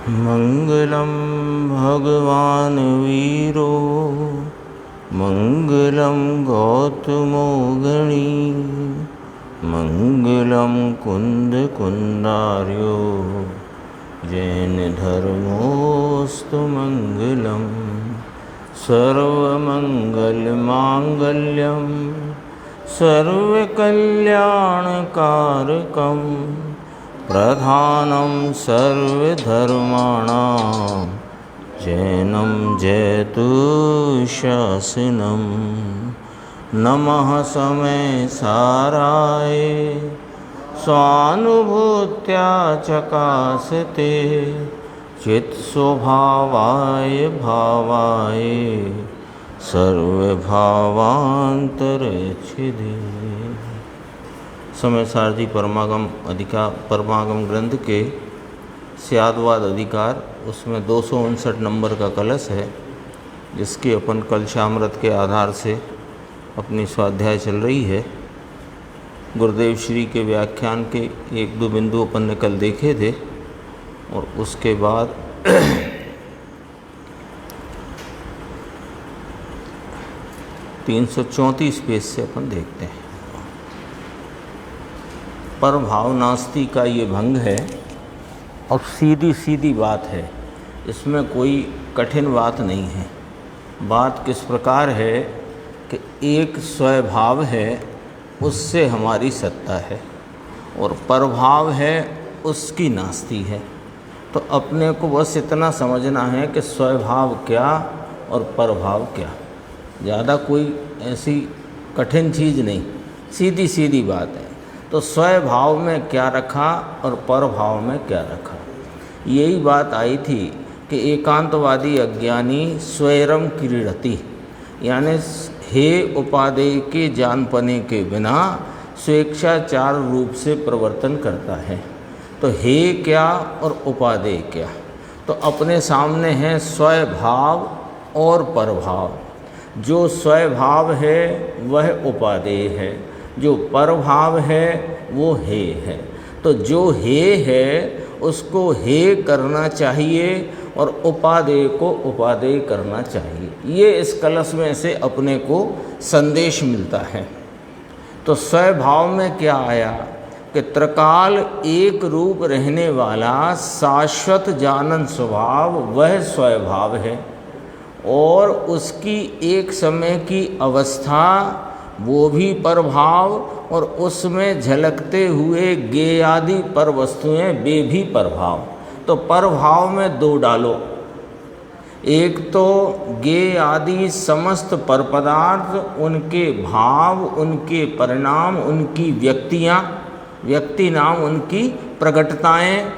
मंगलम भगवान वीरो मंगलम गौतमो गणी मंगलम कुंद कुंदार्यो जैन धर्मोस्तु मंगलम सर्वमंगल मांगल्यम सर्वकल्याणकारकम प्रधानं सर्वधर्माणां जैनं जयतुशासनं नमः समय साराय स्वानुभूत्या चकासते चित्स्वभावाय भावाय सर्वभावांतरच्छिदे। समय सारथी परमागम ग्रंथ के स्यादवाद अधिकार, उसमें 259 नंबर का कलश है, जिसकी अपन कलशामृत के आधार से अपनी स्वाध्याय चल रही है। गुरुदेव श्री के व्याख्यान के 1-2 बिंदु अपन ने कल देखे थे और उसके बाद 334 पेज से अपन देखते हैं। पर भाव नास्ति का ये भंग है और सीधी सीधी बात है, इसमें कोई कठिन बात नहीं है। बात किस प्रकार है कि एक स्वभाव है, उससे हमारी सत्ता है, और परभाव है उसकी नास्ति है। तो अपने को बस इतना समझना है कि स्वभाव क्या और परभाव क्या, ज़्यादा कोई ऐसी कठिन चीज़ नहीं, सीधी सीधी बात है। तो स्वभाव में क्या रखा और परभाव में क्या रखा, यही बात आई थी कि एकांतवादी अज्ञानी स्वैरम क्रीडति, यानी हे उपादेय के जानपने के बिना स्वेच्छाचार रूप से प्रवर्तन करता है। तो हे क्या और उपादेय क्या, तो अपने सामने है स्वभाव और परभाव। जो स्वभाव है वह उपादेय है, जो परभाव है वो हे है। तो जो हे है उसको हे करना चाहिए और उपादेय को उपादेय करना चाहिए। ये इस कलश में से अपने को संदेश मिलता है। तो स्वभाव में क्या आया कि त्रिकाल एक रूप रहने वाला शाश्वत जानन स्वभाव वह स्वभाव है, और उसकी एक समय की अवस्था वो भी परभाव, और उसमें झलकते हुए गेयादि पर वस्तुएं वे भी परभाव। तो परभाव में 2 डालो, एक तो गे आदि समस्त पर पदार्थ, उनके भाव, उनके परिणाम, उनकी व्यक्तियाँ, व्यक्ति नाम उनकी प्रकटताएं,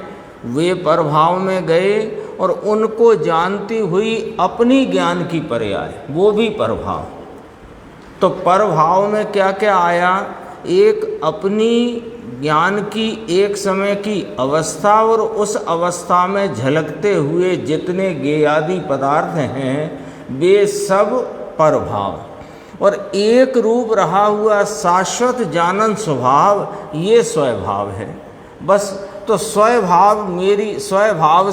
वे परभाव में गए, और उनको जानती हुई अपनी ज्ञान की पर्याय वो भी परभाव। तो परभाव में क्या क्या आया, एक अपनी ज्ञान की एक समय की अवस्था, और उस अवस्था में झलकते हुए जितने गेयादि पदार्थ हैं वे सब परभाव, और एक रूप रहा हुआ शाश्वत जानन स्वभाव ये स्वभाव है। बस तो स्वभाव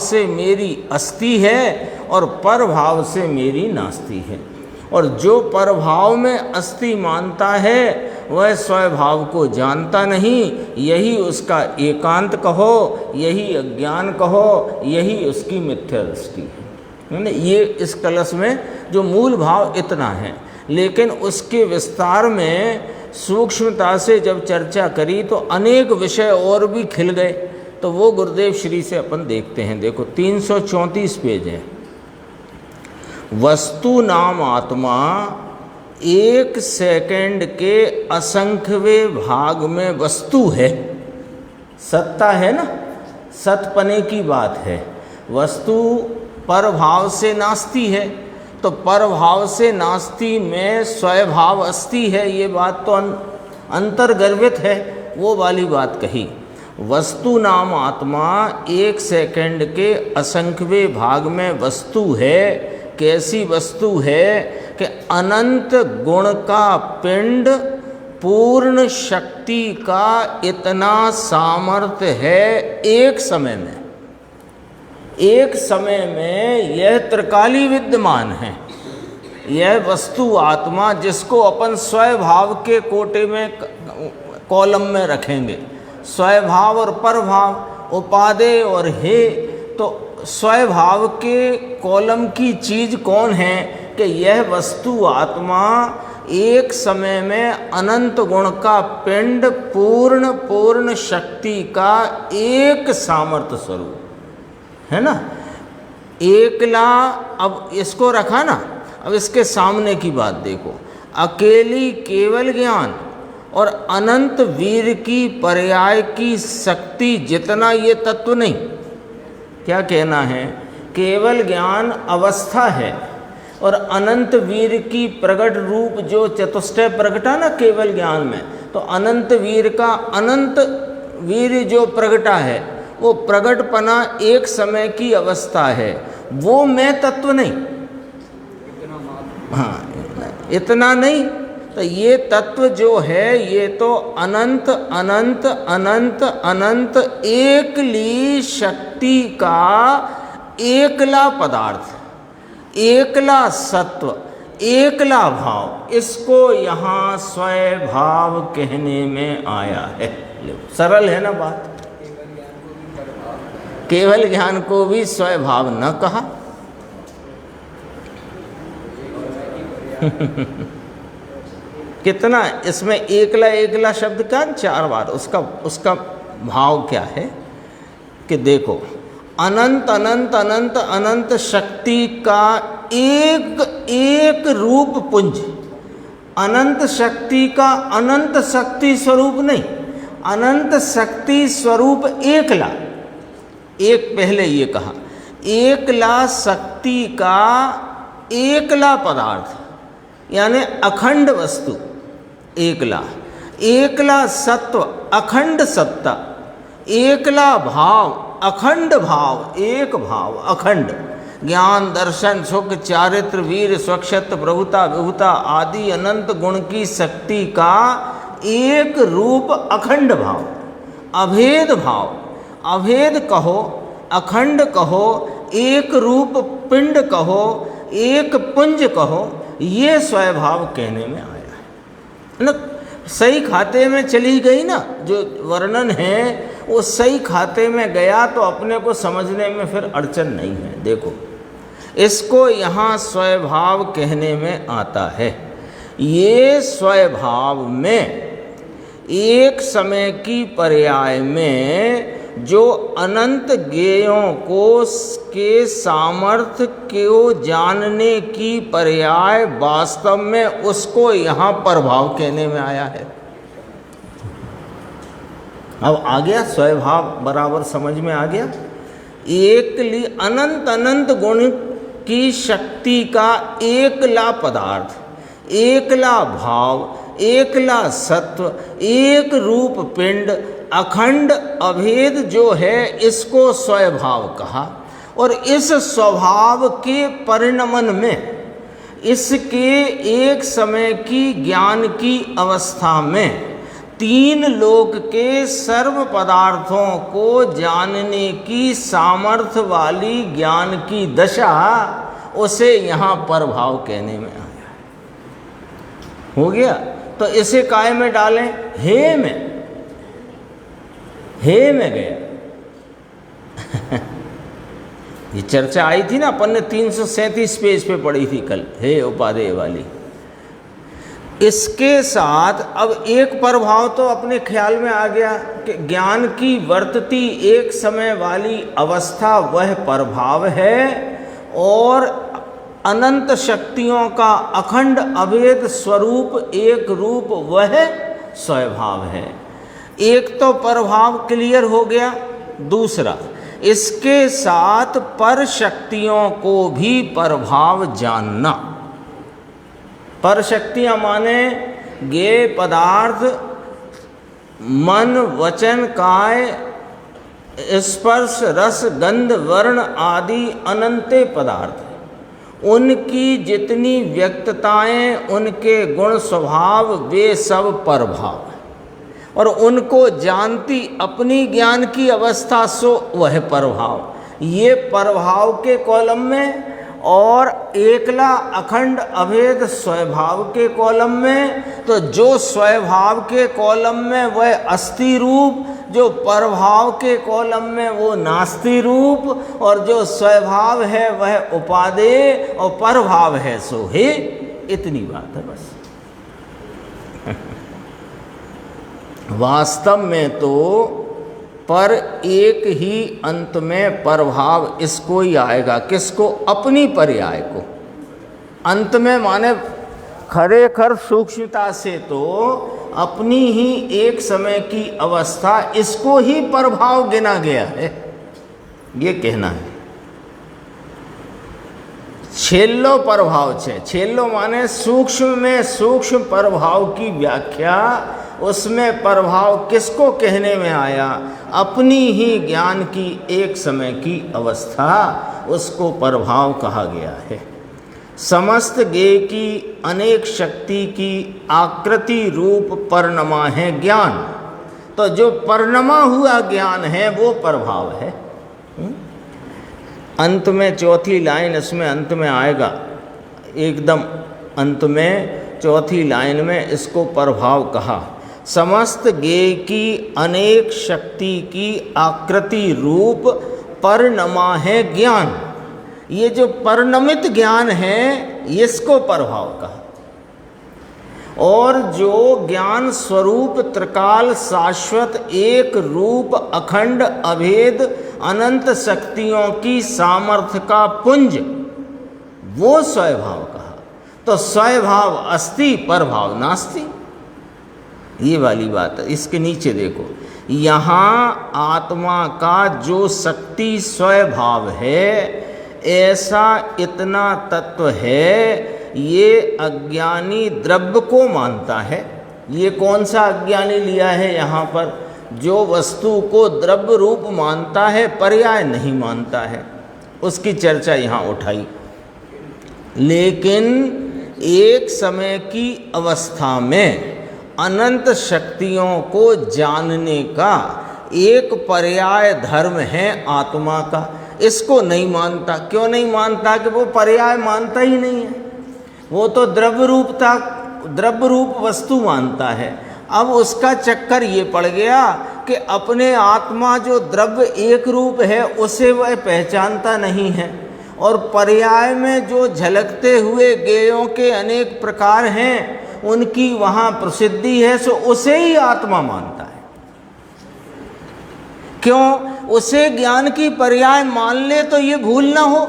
से मेरी अस्थि है और परभाव से मेरी नास्ति है। और जो परभाव में अस्थि मानता है वह स्वभाव को जानता नहीं, यही उसका एकांत कहो, यही अज्ञान कहो, यही उसकी मिथ्या दृष्टि है। ये इस कलश में जो मूल भाव इतना है, लेकिन उसके विस्तार में सूक्ष्मता से जब चर्चा करी तो अनेक विषय और भी खिल गए। तो वो गुरुदेव श्री से अपन देखते हैं। देखो 334 पेज है। वस्तु नाम आत्मा एक सेकंड के असंख्यवें भाग में वस्तु है। सत्ता है ना, सतपने की बात है। वस्तु परभाव से नास्ति है, तो परभाव से नास्ति में स्वभाव अस्थि है, ये बात तो अंतर्गर्भित है। वो वाली बात कही। वस्तु नाम आत्मा एक सेकंड के असंख्यवें भाग में वस्तु है। कैसी वस्तु है कि अनंत गुण का पिंड, पूर्ण शक्ति का इतना सामर्थ्य है एक समय में। एक समय में यह त्रिकाली विद्यमान है। यह वस्तु आत्मा जिसको अपन स्वभाव के कोटे में कॉलम में रखेंगे, स्वभाव और परभाव, उपादेय और हे, तो स्वभाव के कॉलम की चीज़ कौन है कि यह वस्तु आत्मा एक समय में अनंत गुण का पिंड, पूर्ण शक्ति का एक सामर्थ्य स्वरूप है ना। एकला, अब इसको रखा ना, अब इसके सामने की बात देखो, अकेली केवल ज्ञान और अनंत वीर की पर्याय की शक्ति जितना ये तत्व नहीं। क्या कहना है? केवल ज्ञान अवस्था है और अनंत वीर की प्रकट रूप जो चतुष्टय प्रकटा ना केवल ज्ञान में, तो अनंत वीर का अनंत वीर जो प्रकटा है वो प्रकटपना एक समय की अवस्था है, वो मैं तत्व नहीं। हाँ, इतना नहीं, तो ये तत्व जो है ये तो अनंत अनंत अनंत अनंत एकली शक्ति का एकला पदार्थ, एकला सत्व, एकला भाव, इसको यहाँ स्वभाव कहने में आया है। सरल है ना बात। केवल ज्ञान को भी स्वभाव न कहा। कितना इसमें एकला एकला शब्द का 4 बार, उसका भाव क्या है कि देखो, अनंत अनंत अनंत अनंत शक्ति का एक रूप पुंज, अनंत शक्ति का अनंत शक्ति स्वरूप नहीं, अनंत शक्ति स्वरूप एकला। एक पहले ये कहा, एकला शक्ति का एकला पदार्थ यानी अखंड वस्तु, एकला, एकला सत्व, अखंड सत्ता, एकला भाव, अखंड भाव, एक भाव अखंड, ज्ञान दर्शन सुख चारित्र वीर स्वक्षत्र प्रभुता विभुता आदि अनंत गुण की शक्ति का एक रूप अखंड भाव, अभेद भाव, अभेद कहो, अखंड कहो, एक रूप पिंड कहो, एक पुंज कहो, ये स्वभाव कहने में आया है ना। सही खाते में चली गई ना, जो वर्णन है वो सही खाते में गया तो अपने को समझने में फिर अड़चन नहीं है। देखो, इसको यहाँ स्वभाव कहने में आता है। ये स्वभाव में एक समय की पर्याय में जो अनंत ज्ञेयों को के सामर्थ्य को जानने की पर्याय वास्तव में उसको यहाँ प्रभाव कहने में आया है। अब आ गया स्वभाव, बराबर समझ में आ गया। एकली अनंत अनंत गुण की शक्ति का एकला पदार्थ, एकला भाव, एकला सत्व, एक रूप पिंड, अखंड अभेद जो है, इसको स्वभाव कहा। और इस स्वभाव के परिणमन में, इसके एक समय की ज्ञान की अवस्था में, 3 लोक के सर्व पदार्थों को जानने की सामर्थ्य वाली ज्ञान की दशा, उसे यहाँ प्रभाव कहने में आया है। हो गया? तो इसे काय में डालें? हे में, हे में गया। ये चर्चा आई थी ना, अपन ने 337 पेज पे पढ़ी थी कल, हे उपादेय वाली। इसके साथ अब एक प्रभाव तो अपने ख्याल में आ गया कि ज्ञान की वर्तती एक समय वाली अवस्था वह प्रभाव है, और अनंत शक्तियों का अखंड अभेद स्वरूप एक रूप वह स्वभाव है। एक तो प्रभाव क्लियर हो गया। दूसरा, इसके साथ पर शक्तियों को भी प्रभाव जानना। पर शक्तियाँ माने ज्ञेय पदार्थ, मन वचन काय स्पर्श रस गंध वर्ण आदि अनंते पदार्थ, उनकी जितनी व्यक्तताएं, उनके गुण स्वभाव, वे सब प्रभाव, और उनको जानती अपनी ज्ञान की अवस्था सो वह प्रभाव। ये प्रभाव के कॉलम में, और एकला अखंड अभेद स्वभाव के कॉलम में। तो जो स्वभाव के कॉलम में वह अस्थि रूप, जो प्रभाव के कॉलम में वो नास्ति रूप, और जो स्वभाव है वह उपादेय और प्रभाव है सो हे। इतनी बात है बस। वास्तव में तो पर एक ही अंत में प्रभाव इसको ही आएगा। किसको? अपनी पर्याय को। अंत में माने खरेखर सूक्ष्मता से तो अपनी ही एक समय की अवस्था, इसको ही प्रभाव गिना गया है, ये कहना है। छेल्लो प्रभाव छे, छेल्लो माने सूक्ष्म में सूक्ष्म प्रभाव की व्याख्या। उसमें प्रभाव किसको कहने में आया? अपनी ही ज्ञान की एक समय की अवस्था, उसको प्रभाव कहा गया है। समस्त ज्ञेय की अनेक शक्ति की आकृति रूप परिणमा है ज्ञान। तो जो परिणमा हुआ ज्ञान है वो प्रभाव है। अंत में चौथी लाइन इसमें अंत में आएगा, एकदम अंत में चौथी लाइन में इसको प्रभाव कहा। समस्त ज्ञेय की अनेक शक्ति की आकृति रूप परिणमा है ज्ञान। ये जो परिणमित ज्ञान है इसको प्रभाव कहा। और जो ज्ञान स्वरूप त्रिकाल शाश्वत एक रूप अखंड अभेद अनंत शक्तियों की सामर्थ्य का पुंज, वो स्वभाव कहा। तो स्वभाव अस्ति, प्रभाव नास्ति, ये वाली बात है। इसके नीचे देखो, यहाँ आत्मा का जो शक्ति स्वभाव है, ऐसा इतना तत्व है, ये अज्ञानी द्रव्य को मानता है। ये कौन सा अज्ञानी लिया है यहाँ पर? जो वस्तु को द्रव्य रूप मानता है, पर्याय नहीं मानता है, उसकी चर्चा यहाँ उठाई। लेकिन एक समय की अवस्था में अनंत शक्तियों को जानने का एक पर्याय धर्म है आत्मा का, इसको नहीं मानता। क्यों नहीं मानता? कि वो पर्याय मानता ही नहीं है, वो तो द्रव्य रूप वस्तु मानता है। अब उसका चक्कर ये पड़ गया कि अपने आत्मा जो द्रव्य एक रूप है उसे वह पहचानता नहीं है, और पर्याय में जो झलकते हुए ज्ञेयों के अनेक प्रकार हैं उनकी वहाँ प्रसिद्धि है, सो उसे ही आत्मा मानता है। क्यों? उसे ज्ञान की पर्याय मान ले तो ये भूल ना हो।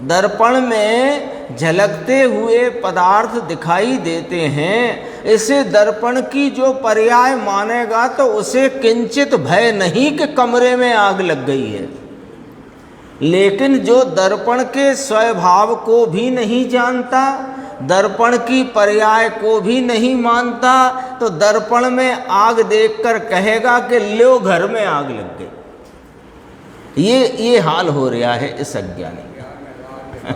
दर्पण में झलकते हुए पदार्थ दिखाई देते हैं, इसे दर्पण की जो पर्याय मानेगा तो उसे किंचित भय नहीं कि कमरे में आग लग गई है। लेकिन जो दर्पण के स्वभाव को भी नहीं जानता, दर्पण की पर्याय को भी नहीं मानता, तो दर्पण में आग देखकर कहेगा कि लो घर में आग लग गई। ये हाल हो रहा है इस अज्ञानी का।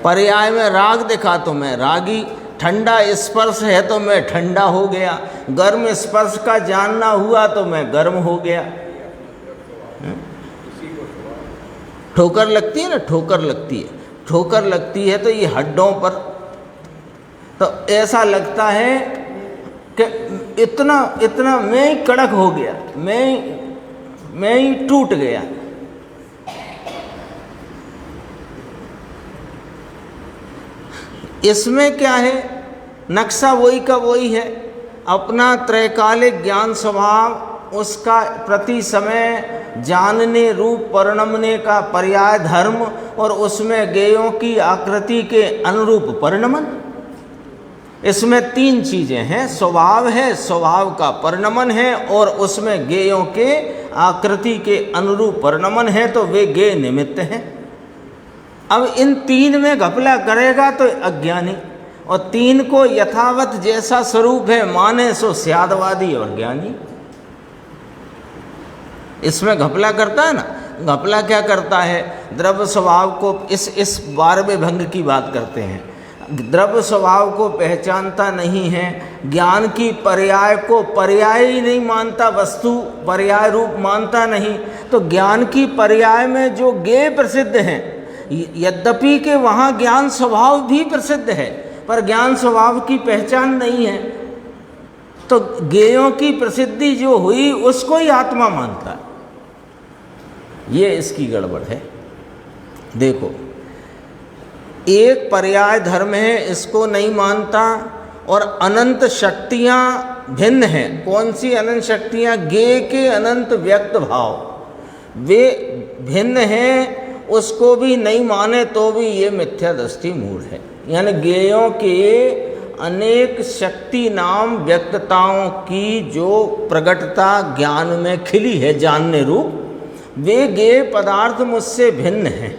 पर्याय में राग दिखा तो मैं रागी, ठंडा स्पर्श है तो मैं ठंडा हो गया, गर्म स्पर्श का जानना हुआ तो मैं गर्म हो गया। ठोकर लगती है ना, ठोकर लगती है, ठोकर लगती है तो ये हड्डों पर, तो ऐसा लगता है कि इतना मैं ही कड़क हो गया, मैं ही टूट गया। इसमें क्या है? नक्शा वही का वही है, अपना त्रैकालिक ज्ञान स्वभाव, उसका प्रति समय जानने रूप परिणमने का पर्याय धर्म, और उसमें ज्ञेयों की आकृति के अनुरूप परिणमन। इसमें तीन चीज़ें हैं, स्वभाव है, स्वभाव का परिणमन है, और उसमें ज्ञेयों के आकृति के अनुरूप परिणमन है, तो वे ज्ञेय निमित्त हैं। अब इन तीन में घपला करेगा तो अज्ञानी, और तीन को यथावत जैसा स्वरूप है माने सो स्यादवादी और ज्ञानी। इसमें घपला करता है ना। घपला क्या करता है? द्रव्य स्वभाव को इस 12वें भंग की बात करते हैं। द्रव्य स्वभाव को पहचानता नहीं है, ज्ञान की पर्याय को पर्याय ही नहीं मानता, वस्तु पर्याय रूप मानता नहीं, तो ज्ञान की पर्याय में जो ज्ञेय प्रसिद्ध हैं, यद्यपि के वहाँ ज्ञान स्वभाव भी प्रसिद्ध है पर ज्ञान स्वभाव की पहचान नहीं है, तो ज्ञेयों की प्रसिद्धि जो हुई उसको ही आत्मा मानता है। ये इसकी गड़बड़ है। देखो, एक पर्याय धर्म है, इसको नहीं मानता, और अनंत शक्तियाँ भिन्न हैं। कौन सी अनंत शक्तियाँ? ज्ञेय के अनंत व्यक्त भाव, वे भिन्न हैं, उसको भी नहीं माने तो भी ये मिथ्या दृष्टि मूढ़ है। यानी ज्ञेयों के अनेक शक्ति नाम व्यक्तताओं की जो प्रगटता ज्ञान में खिली है जानने रूप, वे ज्ञेय पदार्थ मुझसे भिन्न हैं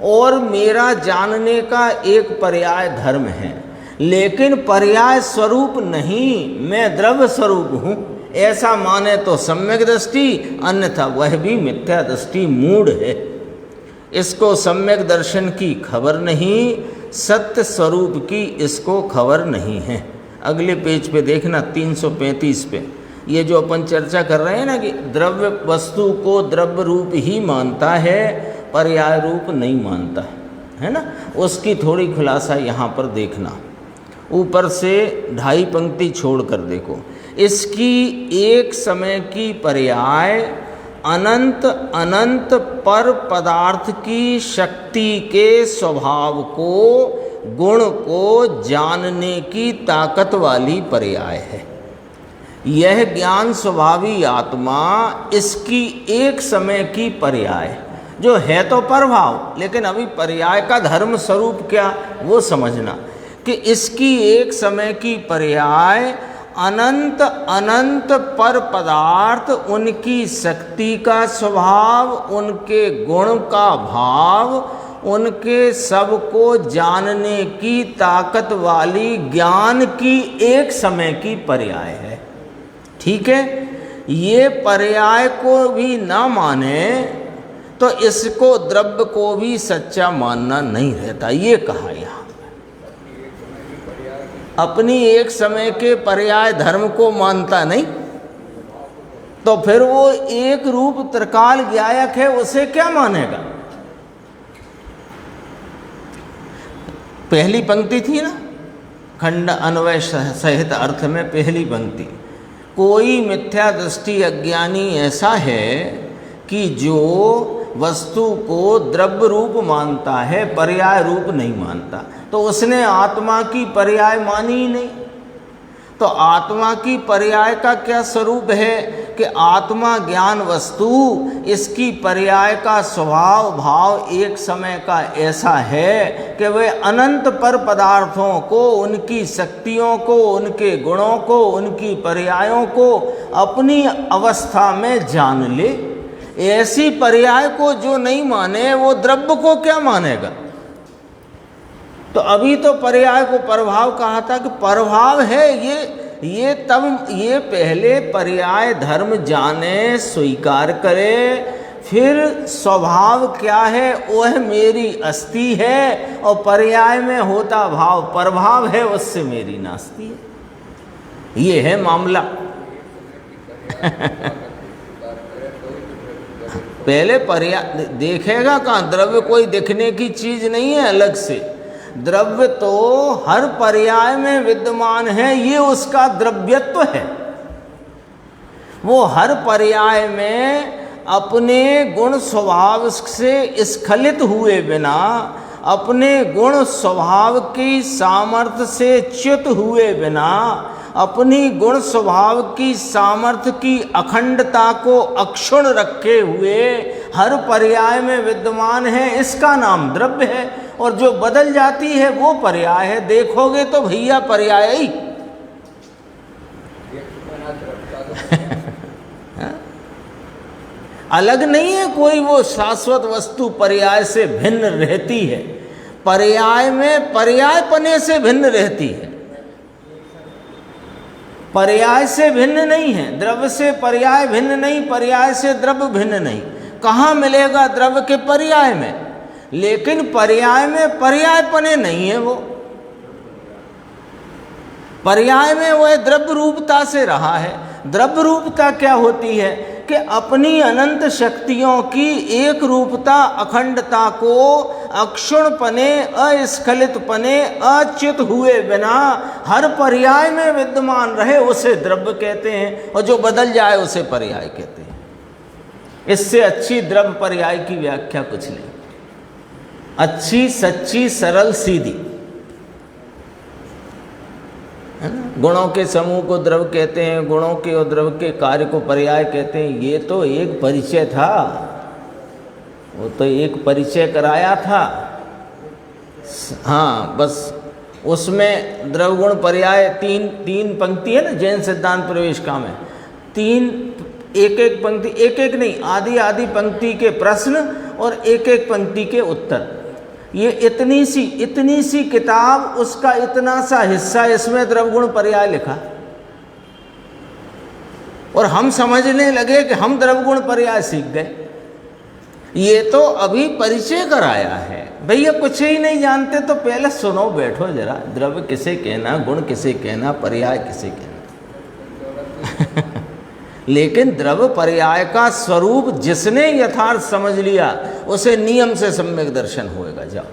और मेरा जानने का एक पर्याय धर्म है, लेकिन पर्याय स्वरूप नहीं, मैं द्रव्य स्वरूप हूँ, ऐसा माने तो सम्यक दृष्टि, अन्यथा वह भी मिथ्या दृष्टि मूढ़ है। इसको सम्यक दर्शन की खबर नहीं, सत्य स्वरूप की इसको खबर नहीं है। अगले पेज पे देखना 335 पे, ये जो अपन चर्चा कर रहे हैं ना कि द्रव्य वस्तु को द्रव्य रूप ही मानता है, पर्याय रूप नहीं मानता है ना, उसकी थोड़ी खुलासा यहाँ पर देखना। ऊपर से 2.5 पंक्ति छोड़ कर देखो, इसकी एक समय की पर्याय अनंत अनंत पर पदार्थ की शक्ति के स्वभाव को, गुण को जानने की ताकत वाली पर्याय है। यह ज्ञान स्वभावी आत्मा इसकी एक समय की पर्याय, जो है तो परभाव, लेकिन अभी पर्याय का धर्म स्वरूप क्या वो समझना, कि इसकी एक समय की पर्याय अनंत अनंत पर पदार्थ, उनकी शक्ति का स्वभाव, उनके गुण का भाव, उनके सब को जानने की ताकत वाली ज्ञान की एक समय की पर्याय है। ठीक है, ये पर्याय को भी ना माने तो इसको द्रव्य को भी सच्चा मानना नहीं रहता। ये कहा यहाँ अपनी एक समय के पर्याय धर्म को मानता नहीं, तो फिर वो एक रूप त्रिकाल ज्ञायक है, उसे क्या मानेगा? पहली पंक्ति थी ना, खंड अन्वय सहित अर्थ में पहली पंक्ति, कोई मिथ्या दृष्टि अज्ञानी ऐसा है कि जो वस्तु को द्रव्य रूप मानता है, पर्याय रूप नहीं मानता, तो उसने आत्मा की पर्याय मानी ही नहीं। तो आत्मा की पर्याय का क्या स्वरूप है कि आत्मा ज्ञान वस्तु, इसकी पर्याय का स्वभाव भाव एक समय का ऐसा है कि वह अनंत पर पदार्थों को, उनकी शक्तियों को, उनके गुणों को, उनकी पर्यायों को अपनी अवस्था में जान ले। ऐसी पर्याय को जो नहीं माने वो द्रव्य को क्या मानेगा? तो अभी तो पर्याय को प्रभाव कहा था कि प्रभाव है ये तब ये पहले पर्याय धर्म जाने, स्वीकार करे, फिर स्वभाव क्या है वह मेरी अस्थि है और पर्याय में होता भाव प्रभाव है, उससे मेरी नास्ती है। ये है मामला। पहले पर्याय देखेगा कहाँ, द्रव्य कोई दिखने की चीज नहीं है अलग से, द्रव्य तो हर पर्याय में विद्यमान है, ये उसका द्रव्यत्व है। वो हर पर्याय में अपने गुण स्वभाव से स्खलित हुए बिना, अपने गुण स्वभाव की सामर्थ्य से च्युत हुए बिना, अपनी गुण स्वभाव की सामर्थ्य की अखंडता को अक्षुण्ण रखे हुए हर पर्याय में विद्यमान है, इसका नाम द्रव्य है। और जो बदल जाती है वो पर्याय है। देखोगे तो भैया पर्याय ही अलग नहीं है कोई, वो शाश्वत वस्तु पर्याय से भिन्न रहती है, पर्याय में पर्यायपने से भिन्न रहती है, पर्याय से भिन्न नहीं है। द्रव्य से पर्याय भिन्न नहीं, पर्याय से द्रव्य भिन्न नहीं। कहाँ मिलेगा द्रव्य के पर्याय में, लेकिन पर्याय में पर्यायपने नहीं है वो। पर्याय में वह द्रव्य रूपता से रहा है। द्रव्य रूपता क्या होती है कि अपनी अनंत शक्तियों की एक रूपता, अखंडता को अक्षुणपने, अस्खलितपने, अच्युत हुए बिना हर पर्याय में विद्यमान रहे, उसे द्रव्य कहते हैं, और जो बदल जाए उसे पर्याय कहते हैं। इससे अच्छी द्रव्य पर्याय की व्याख्या कुछ नहीं। अच्छी, सच्ची, सरल, सीधी, है ना। गुणों के समूह को द्रव्य कहते हैं, गुणों के और द्रव्य के कार्य को पर्याय कहते हैं। ये तो एक परिचय था, वो तो एक परिचय कराया था। हाँ, बस उसमें द्रव्य गुण पर्याय तीन पंक्ति है ना जैन सिद्धांत प्रवेशिका में। एक एक पंक्ति, एक एक नहीं, आधी आधी पंक्ति के प्रश्न और एक एक पंक्ति के उत्तर। ये इतनी सी किताब, उसका इतना सा हिस्सा, इसमें द्रव्य गुण पर्याय लिखा, और हम समझने लगे कि हम द्रव्य गुण पर्याय सीख गए। ये तो अभी परिचय कराया है। भैया कुछ ही नहीं जानते तो पहले सुनो, बैठो जरा। द्रव्य किसे कहना, गुण किसे कहना, पर्याय किसे कहना। लेकिन द्रव्य पर्याय का स्वरूप जिसने यथार्थ समझ लिया, उसे नियम से सम्यक दर्शन होएगा। जाओ,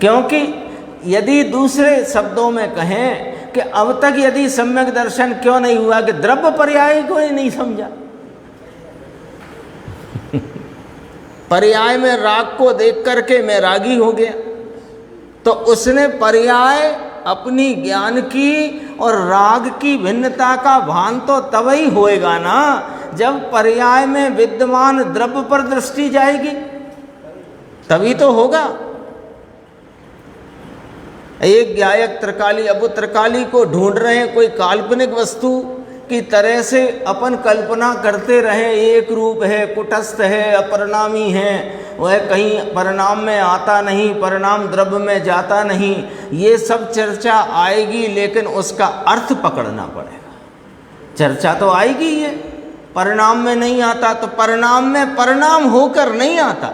क्योंकि यदि दूसरे शब्दों में कहें कि अब तक यदि सम्यक दर्शन क्यों नहीं हुआ, कि द्रव्य पर्याय को ही नहीं समझा। पर्याय में राग को देख करके मैं रागी हो गया, तो उसने पर्याय अपनी ज्ञान की और राग की भिन्नता का भान तो तब ही होएगा ना जब पर्याय में विद्यमान द्रव्य पर दृष्टि जाएगी, तभी तो होगा। एक गायक त्रिकाली, अब त्रिकाली को ढूंढ रहे हैं, कोई काल्पनिक वस्तु की तरह से अपन कल्पना करते रहे। एक रूप है, कुटस्थ है, अपरिणामी है, वह कहीं परिणाम में आता नहीं, परिणाम द्रव्य में जाता नहीं। ये सब चर्चा आएगी, लेकिन उसका अर्थ पकड़ना पड़ेगा। चर्चा तो आएगी, ये परिणाम में नहीं आता, तो परिणाम में परिणाम होकर नहीं आता,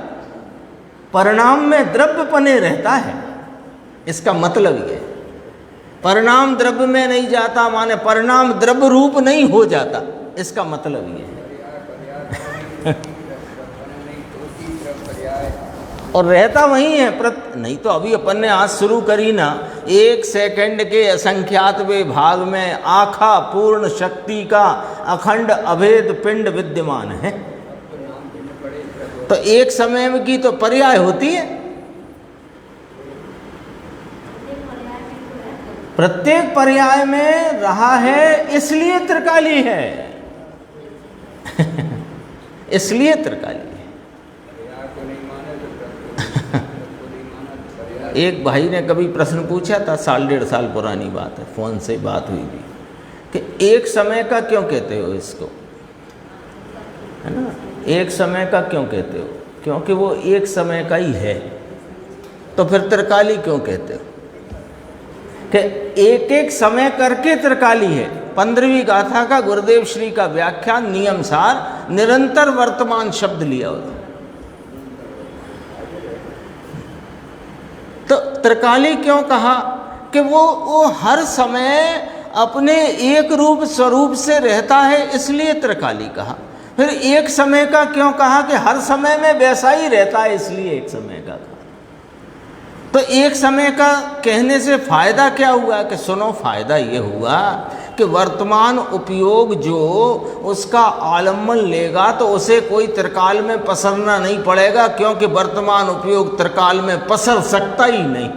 परिणाम में द्रव्यपने रहता है। इसका मतलब ये, परिणाम द्रव्य में नहीं जाता माने परिणाम द्रव्य रूप नहीं हो जाता, इसका मतलब ये है। और रहता वही है नहीं तो अभी अपन ने आज शुरू करी ना, 1 सेकंड के असंख्यातवें भाग में आखा पूर्ण शक्ति का अखंड अभेद पिंड विद्यमान है। तो एक समय में की तो पर्याय होती है, प्रत्येक पर्याय में रहा है, इसलिए त्रिकाली है। इसलिए त्रिकाली है। एक भाई ने कभी प्रश्न पूछा था, 1.5 साल पुरानी बात है, फोन से बात हुई थी, कि एक समय का क्यों कहते हो इसको, है ना। एक समय का क्यों कहते हो? क्योंकि वो एक समय का ही है। तो फिर त्रिकाली क्यों कहते हो? कि एक एक समय करके त्रिकाली है। 15वीं गाथा का गुरुदेव श्री का व्याख्यान नियमसार निरंतर वर्तमान शब्द लिया होता। तो त्रिकाली क्यों कहा? कि वो हर समय अपने एक रूप स्वरूप से रहता है, इसलिए त्रिकाली कहा। फिर एक समय का क्यों कहा? कि हर समय में वैसा ही रहता है, इसलिए एक समय का कहा। तो एक समय का कहने से फायदा क्या हुआ? कि सुनो, फायदा ये हुआ कि वर्तमान उपयोग जो उसका आलम्बन लेगा तो उसे कोई त्रिकाल में पसरना नहीं पड़ेगा, क्योंकि वर्तमान उपयोग त्रिकाल में पसर सकता ही नहीं।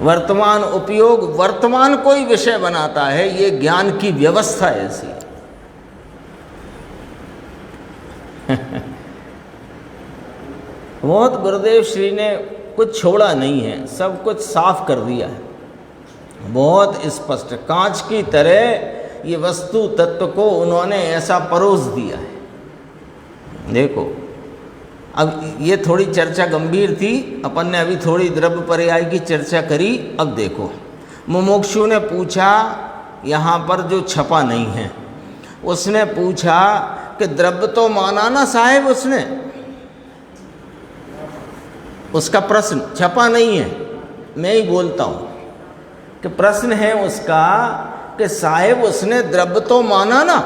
वर्तमान उपयोग वर्तमान कोई विषय बनाता है, ये ज्ञान की व्यवस्था ऐसी है। बहुत गुरुदेव श्री ने कुछ छोड़ा नहीं है, सब कुछ साफ कर दिया है, बहुत स्पष्ट कांच की तरह ये वस्तु तत्व को उन्होंने ऐसा परोस दिया है। देखो, अब ये थोड़ी चर्चा गंभीर थी, अपन ने अभी थोड़ी द्रव्य पर्याय की चर्चा करी। अब देखो, मुमुक्षु ने पूछा, यहाँ पर जो छपा नहीं है, उसने पूछा कि द्रव्य तो माना ना साहेब, उसने उसका प्रश्न छपा नहीं है, मैं ही बोलता हूँ कि प्रश्न है उसका कि साहेब उसने द्रव्य तो माना ना,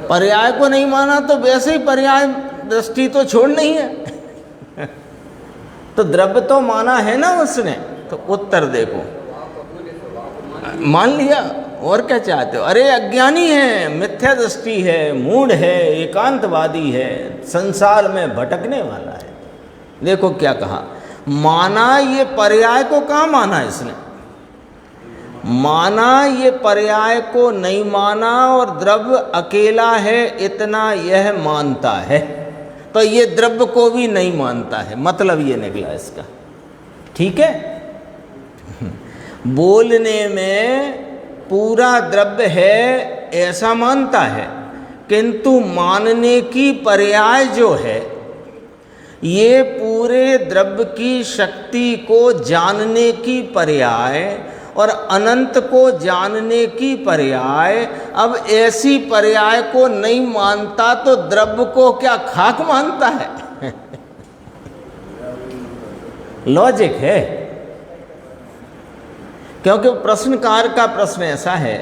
पर्याय को नहीं माना तो वैसे ही पर्याय दृष्टि तो छोड़ नहीं है तो द्रव्य तो माना है ना उसने। तो उत्तर देखो, मान लिया, और क्या चाहते हो? अरे अज्ञानी है, मिथ्या दृष्टि है, मूढ़ है, एकांतवादी है, संसार में भटकने वाला है। देखो क्या कहा, माना ये पर्याय को कहाँ माना इसने? माना ये पर्याय को नहीं माना और द्रव्य अकेला है इतना यह मानता है, तो ये द्रव्य को भी नहीं मानता है, मतलब ये निकला इसका। ठीक है, बोलने में पूरा द्रव्य है ऐसा मानता है, किंतु मानने की पर्याय जो है ये पूरे द्रव्य की शक्ति को जानने की पर्याय और अनंत को जानने की पर्याय। अब ऐसी पर्याय को नहीं मानता तो द्रव्य को क्या खाक मानता है? लॉजिक है, क्योंकि प्रश्नकार का प्रश्न ऐसा है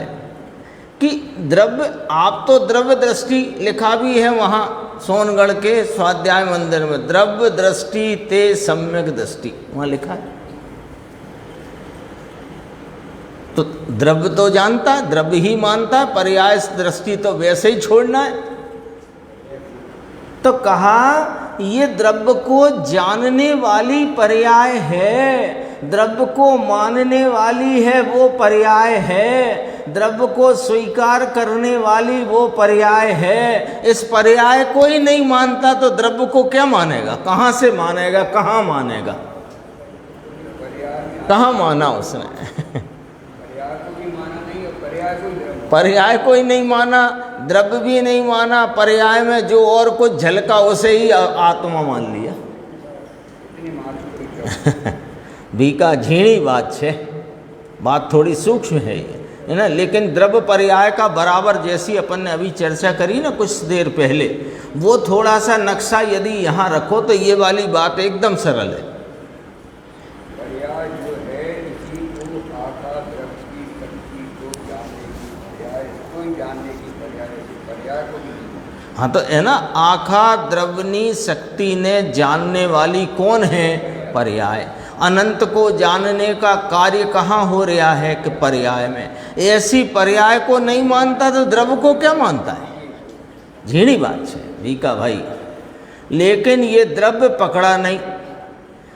कि द्रव्य, आप तो द्रव्य दृष्टि लिखा भी है वहाँ सोनगढ़ के स्वाध्याय मंदिर में, द्रव्य दृष्टि ते सम्यक दृष्टि वहाँ लिखा है। तो द्रव्य तो जानता है, द्रव्य ही मानता है, पर्याय दृष्टि तो वैसे ही छोड़ना है। तो कहा ये द्रव्य को जानने वाली पर्याय है, द्रव्य को मानने वाली है वो पर्याय है, द्रव्य को स्वीकार करने वाली वो पर्याय है। इस पर्याय को ही नहीं मानता तो द्रव्य को क्या मानेगा? कहाँ से मानेगा? कहाँ मानेगा? कहाँ माना उसने? पर्याय को ही नहीं माना, द्रव्य भी नहीं माना, पर्याय में जो और कुछ झलका उसे ही आत्मा मान लिया। बीका झीणी बात है, बात थोड़ी सूक्ष्म है ये, है ना। लेकिन द्रव्य पर्याय का बराबर जैसी अपन ने अभी चर्चा करी ना कुछ देर पहले, वो थोड़ा सा नक्शा यदि यहाँ रखो तो ये वाली बात एकदम सरल है। हाँ तो है ना, आखा द्रवनी शक्ति ने जानने वाली कौन है? पर्याय। अनंत को जानने का कार्य कहाँ हो रहा है? कि पर्याय में। ऐसी पर्याय को नहीं मानता तो द्रव्य को क्या मानता है? झीणी बात है बीका भाई। लेकिन ये द्रव्य पकड़ा नहीं।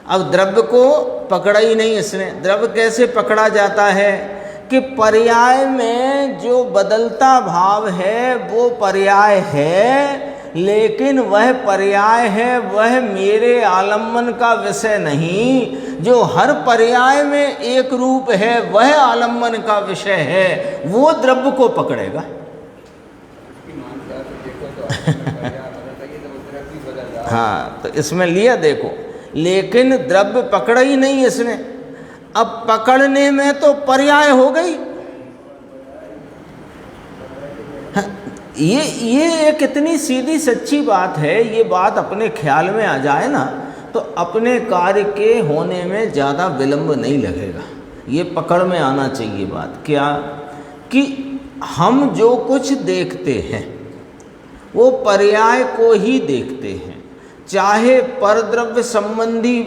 अब द्रव्य को पकड़ा ही नहीं इसने। द्रव्य कैसे पकड़ा जाता है? कि पर्याय में जो बदलता भाव है वो पर्याय है, लेकिन वह पर्याय है, वह मेरे आलम्बन का विषय नहीं। जो हर पर्याय में एक रूप है वह आलम्बन का विषय है, वो द्रव्य को पकड़ेगा। हाँ तो इसमें लिया देखो, लेकिन द्रव्य पकड़ा ही नहीं इसने। अब पकड़ने में तो पर्याय हो गई। ये एक इतनी सीधी सच्ची बात है, ये बात अपने ख्याल में आ जाए ना तो अपने कार्य के होने में ज़्यादा विलंब नहीं लगेगा। ये पकड़ में आना चाहिए बात। क्या? कि हम जो कुछ देखते हैं वो पर्याय को ही देखते हैं, चाहे परद्रव्य संबंधी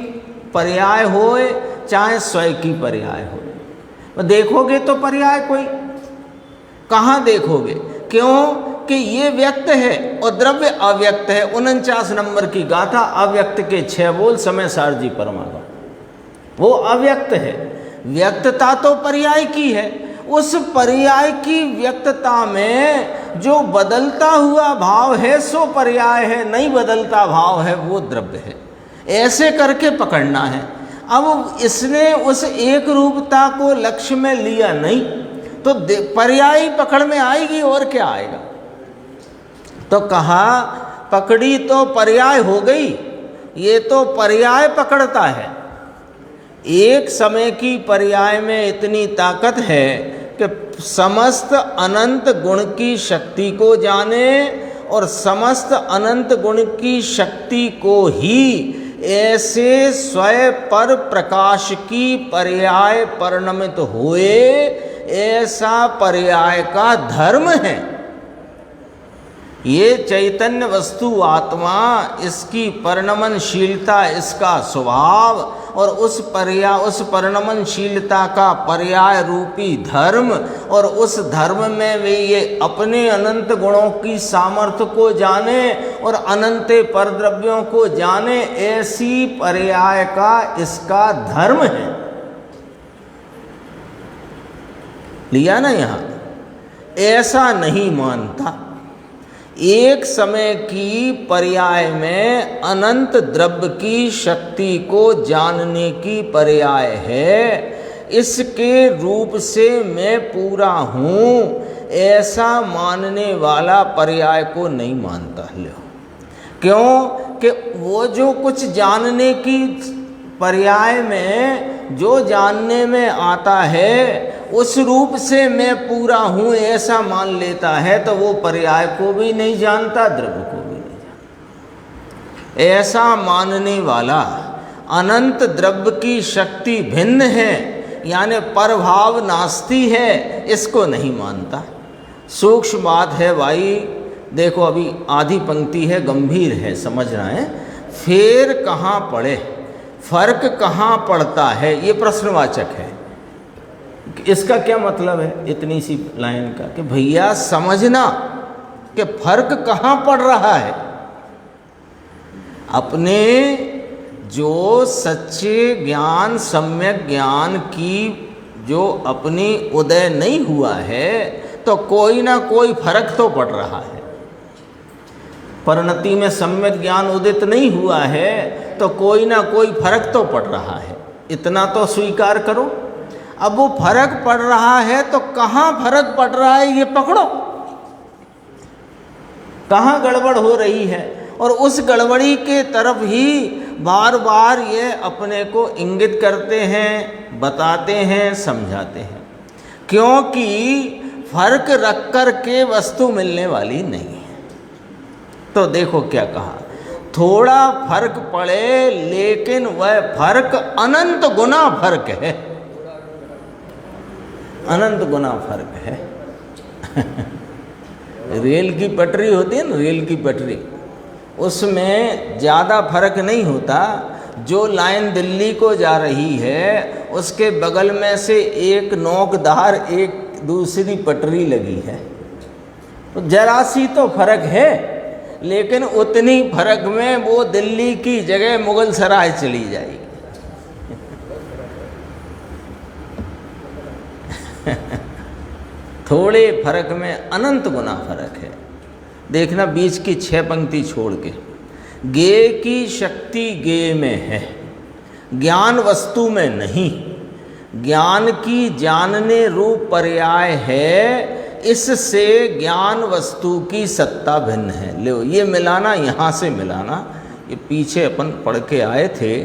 पर्याय होए चाहे स्वयं की पर्याय हो। देखोगे तो पर्याय कोई, कहाँ देखोगे? क्यों? कि ये व्यक्त है और द्रव्य अव्यक्त है। 49 नंबर की गाथा, अव्यक्त के 6 बोल समय सारजी परमागम, वो अव्यक्त है। व्यक्तता तो पर्याय की है, उस पर्याय की व्यक्तता में जो बदलता हुआ भाव है सो पर्याय है, नहीं बदलता भाव है वो द्रव्य है। ऐसे करके पकड़ना है। अब इसने उस एक रूपता को लक्ष्य में लिया नहीं तो पर्याय पकड़ में आएगी और क्या आएगा। तो कहा पकड़ी तो पर्याय हो गई, ये तो पर्याय पकड़ता है। एक समय की पर्याय में इतनी ताकत है कि समस्त अनंत गुण की शक्ति को जाने और समस्त अनंत गुण की शक्ति को ही ऐसे स्वयं पर प्रकाश की पर्याय परिणमित हुए, ऐसा पर्याय का धर्म है। ये चैतन्य वस्तु आत्मा, इसकी परिणमनशीलता, इसका स्वभाव और उस परिणमनशीलता का पर्याय रूपी धर्म, और उस धर्म में वे ये अपने अनंत गुणों की सामर्थ्य को जाने और अनंत परद्रव्यों को जाने, ऐसी पर्याय का इसका धर्म है। लिया ना यहाँ, ऐसा नहीं मानता। एक समय की पर्याय में अनंत द्रव्य की शक्ति को जानने की पर्याय है, इसके रूप से मैं पूरा हूँ, ऐसा मानने वाला पर्याय को नहीं मानता। लो, क्यों कि वो जो कुछ जानने की पर्याय में जो जानने में आता है, उस रूप से मैं पूरा हूँ ऐसा मान लेता है, तो वो पर्याय को भी नहीं जानता, द्रव्य को भी नहीं जानता। ऐसा मानने वाला अनंत द्रव्य की शक्ति भिन्न है, यानी परभाव नास्ति है, इसको नहीं मानता। सूक्ष्म बात है भाई। देखो अभी आधी पंक्ति है, गंभीर है, समझना है। फेर कहाँ पड़े, फर्क कहाँ पड़ता है, ये प्रश्नवाचक है। इसका क्या मतलब है इतनी सी लाइन का, कि भैया समझना कि फर्क कहाँ पड़ रहा है। अपने जो सच्चे ज्ञान, सम्यक ज्ञान की जो अपनी उदय नहीं हुआ है, तो कोई ना कोई फर्क तो पड़ रहा है। परिणति में सम्यक ज्ञान उदित नहीं हुआ है, तो कोई ना कोई फर्क तो पड़ रहा है, इतना तो स्वीकार करो। अब वो फर्क पड़ रहा है, तो कहाँ फर्क पड़ रहा है ये पकड़ो, कहाँ गड़बड़ हो रही है, और उस गड़बड़ी के तरफ ही बार बार ये अपने को इंगित करते हैं, बताते हैं, समझाते हैं। क्योंकि फर्क रख कर के वस्तु मिलने वाली नहीं है। तो देखो क्या कहा, थोड़ा फर्क पड़े, लेकिन वह फर्क अनंत गुना फर्क है, अनंत गुना फर्क है। रेल की पटरी होती है ना, रेल की पटरी, उसमें ज़्यादा फर्क नहीं होता। जो लाइन दिल्ली को जा रही है, उसके बगल में से एक नोकदार एक दूसरी पटरी लगी है, तो जरा सी तो फर्क है, लेकिन उतनी फर्क में वो दिल्ली की जगह मुगल सराय चली जाएगी। थोड़े फर्क में अनंत गुना फर्क है। देखना बीच की 6 पंक्ति छोड़ के, गे की शक्ति गे में है, ज्ञान वस्तु में नहीं। ज्ञान की जानने रूप पर्याय है, इससे ज्ञान वस्तु की सत्ता भिन्न है। लो, ये मिलाना यहाँ से मिलाना, ये पीछे अपन पढ़ के आए थे।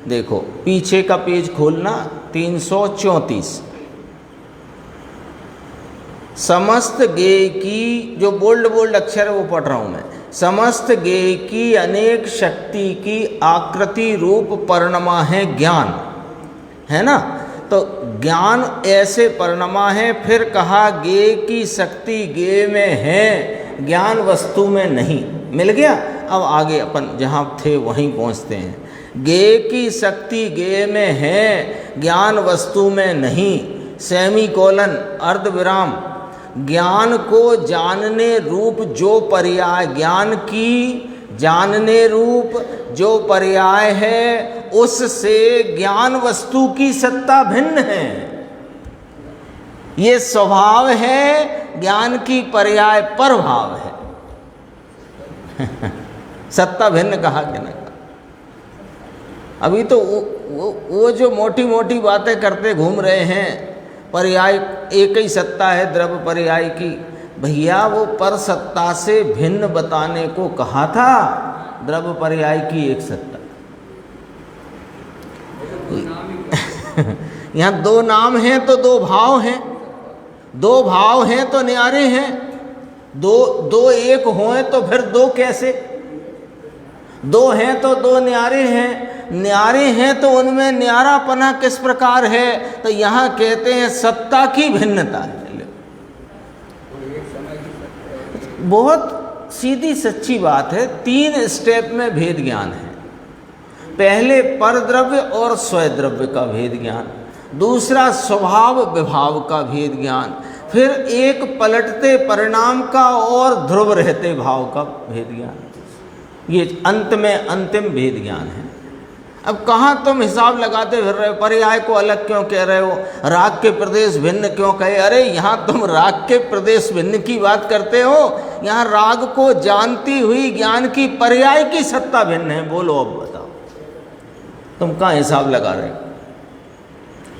देखो पीछे का पेज खोलना, 334। समस्त गे की, जो बोल्ड बोल्ड अक्षर है वो पढ़ रहा हूँ मैं, समस्त गे की अनेक शक्ति की आकृति रूप परिणमा है ज्ञान, है ना। तो ज्ञान ऐसे परिणमा है। फिर कहा गे की शक्ति गे में है, ज्ञान वस्तु में नहीं। मिल गया। अब आगे अपन जहाँ थे वहीं पहुँचते हैं। गे की शक्ति गे में है, ज्ञान वस्तु में नहीं। सेमीकोलन अर्धविराम, ज्ञान को जानने रूप जो पर्याय, ज्ञान की जानने रूप जो पर्याय है, उससे ज्ञान वस्तु की सत्ता भिन्न है। ये स्वभाव है, ज्ञान की पर्याय पर भाव है। सत्ता भिन्न कहा कि ना कहा। अभी तो वो जो मोटी मोटी बातें करते घूम रहे हैं, पर्याय एक ही सत्ता है द्रव्य पर्याय की। भैया वो पर सत्ता से भिन्न बताने को कहा था, द्रव्य पर्याय की एक सत्ता। यहाँ 2 नाम हैं तो 2 भाव हैं, 2 भाव हैं तो न्यारे हैं। दो एक हों तो फिर 2 कैसे? दो हैं तो दो न्यारे हैं, न्यारे हैं तो उनमें न्यारापना किस प्रकार है, तो यहाँ कहते हैं सत्ता की भिन्नता है। बहुत सीधी सच्ची बात है। 3 स्टेप में भेद ज्ञान है। पहले परद्रव्य और स्वद्रव्य का भेद ज्ञान, दूसरा स्वभाव विभाव का भेद ज्ञान, फिर एक पलटते परिणाम का और ध्रुव रहते भाव का भेद ज्ञान। ये अंत में अंतिम भेद ज्ञान है। अब कहाँ तुम हिसाब लगाते फिर रहे हो, पर्याय को अलग क्यों कह रहे हो, राग के प्रदेश भिन्न क्यों कहे। अरे यहाँ तुम राग के प्रदेश भिन्न की बात करते हो, यहाँ राग को जानती हुई ज्ञान की पर्याय की सत्ता भिन्न है। बोलो अब बताओ तुम कहाँ हिसाब लगा रहे हो।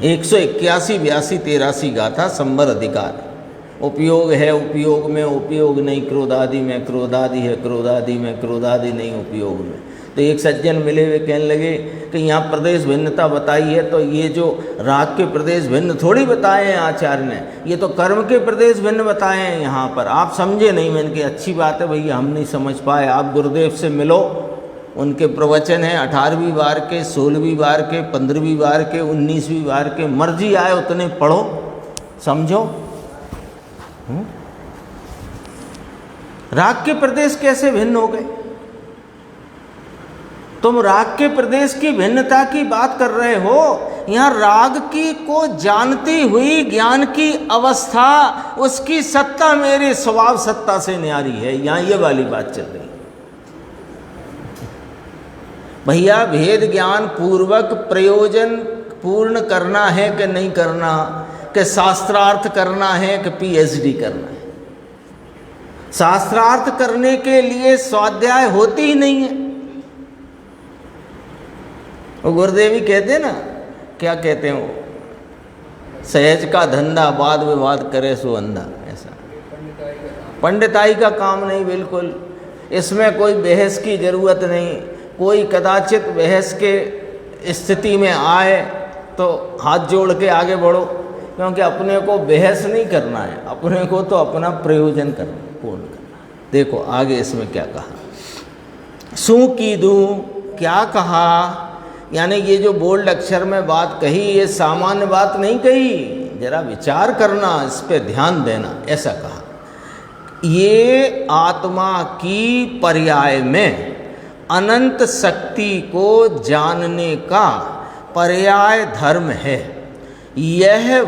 181, 82, 83 गाथा संबर अधिकार। उपयोग है, उपयोग में उपयोग नहीं, क्रोधादि में क्रोधादि है, क्रोधादि में क्रोधादि नहीं उपयोग में। तो एक सज्जन मिले हुए कहने लगे कि यहाँ प्रदेश भिन्नता बताई है, तो ये जो राग के प्रदेश भिन्न थोड़ी बताए हैं आचार्य ने, ये तो कर्म के प्रदेश भिन्न बताए हैं यहाँ पर, आप समझे नहीं। मैंने कहा अच्छी बात है भैया, हम नहीं समझ पाए, आप गुरुदेव से मिलो, उनके प्रवचन हैं 18वीं बार के, 16वीं बार के, 15वीं बार के, 19वीं बार के, मर्जी आए उतने पढ़ो समझो। राग के प्रदेश कैसे भिन्न हो गए? तुम राग के प्रदेश की भिन्नता की बात कर रहे हो, यहाँ राग की को जानती हुई ज्ञान की अवस्था, उसकी सत्ता मेरे स्वभाव सत्ता से न्यारी है। यहाँ ये वाली बात चल रही है भैया। भेद ज्ञान पूर्वक प्रयोजन पूर्ण करना है कि नहीं करना, कि शास्त्रार्थ करना है कि पीएचडी करना है। शास्त्रार्थ करने के लिए स्वाध्याय होती ही नहीं है। वो गुरुदेवी कहते ना, क्या कहते हैं वो, सहज का धंधा वाद विवाद करे सो अंधा। ऐसा पंडिताई का काम नहीं, बिल्कुल इसमें कोई बहस की जरूरत नहीं। कोई कदाचित बहस के स्थिति में आए तो हाथ जोड़ के आगे बढ़ो, क्योंकि अपने को बहस नहीं करना है, अपने को तो अपना प्रयोजन करना, पूर्ण करना। देखो आगे इसमें क्या कहा, सू की दूँ क्या कहा, यानी ये जो बोल्ड अक्षर में बात कही, ये सामान्य बात नहीं कही, जरा विचार करना, इस पे ध्यान देना। ऐसा कहा, ये आत्मा की पर्याय में अनंत शक्ति को जानने का पर्याय धर्म है। यह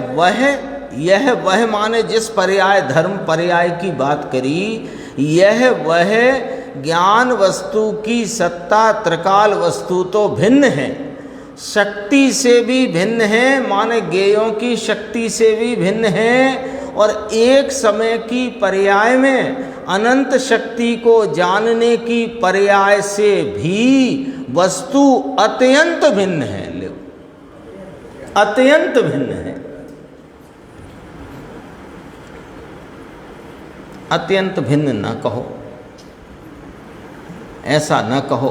वह माने जिस पर्याय धर्म पर्याय की बात करी, यह वह ज्ञान वस्तु की सत्ता त्रिकाल वस्तु तो भिन्न है, शक्ति से भी भिन्न है, माने ज्ञेयों की शक्ति से भी भिन्न है, और एक समय की पर्याय में अनंत शक्ति को जानने की पर्याय से भी वस्तु अत्यंत भिन्न है। ले, अत्यंत भिन्न है, अत्यंत भिन्न न कहो, ऐसा न कहो,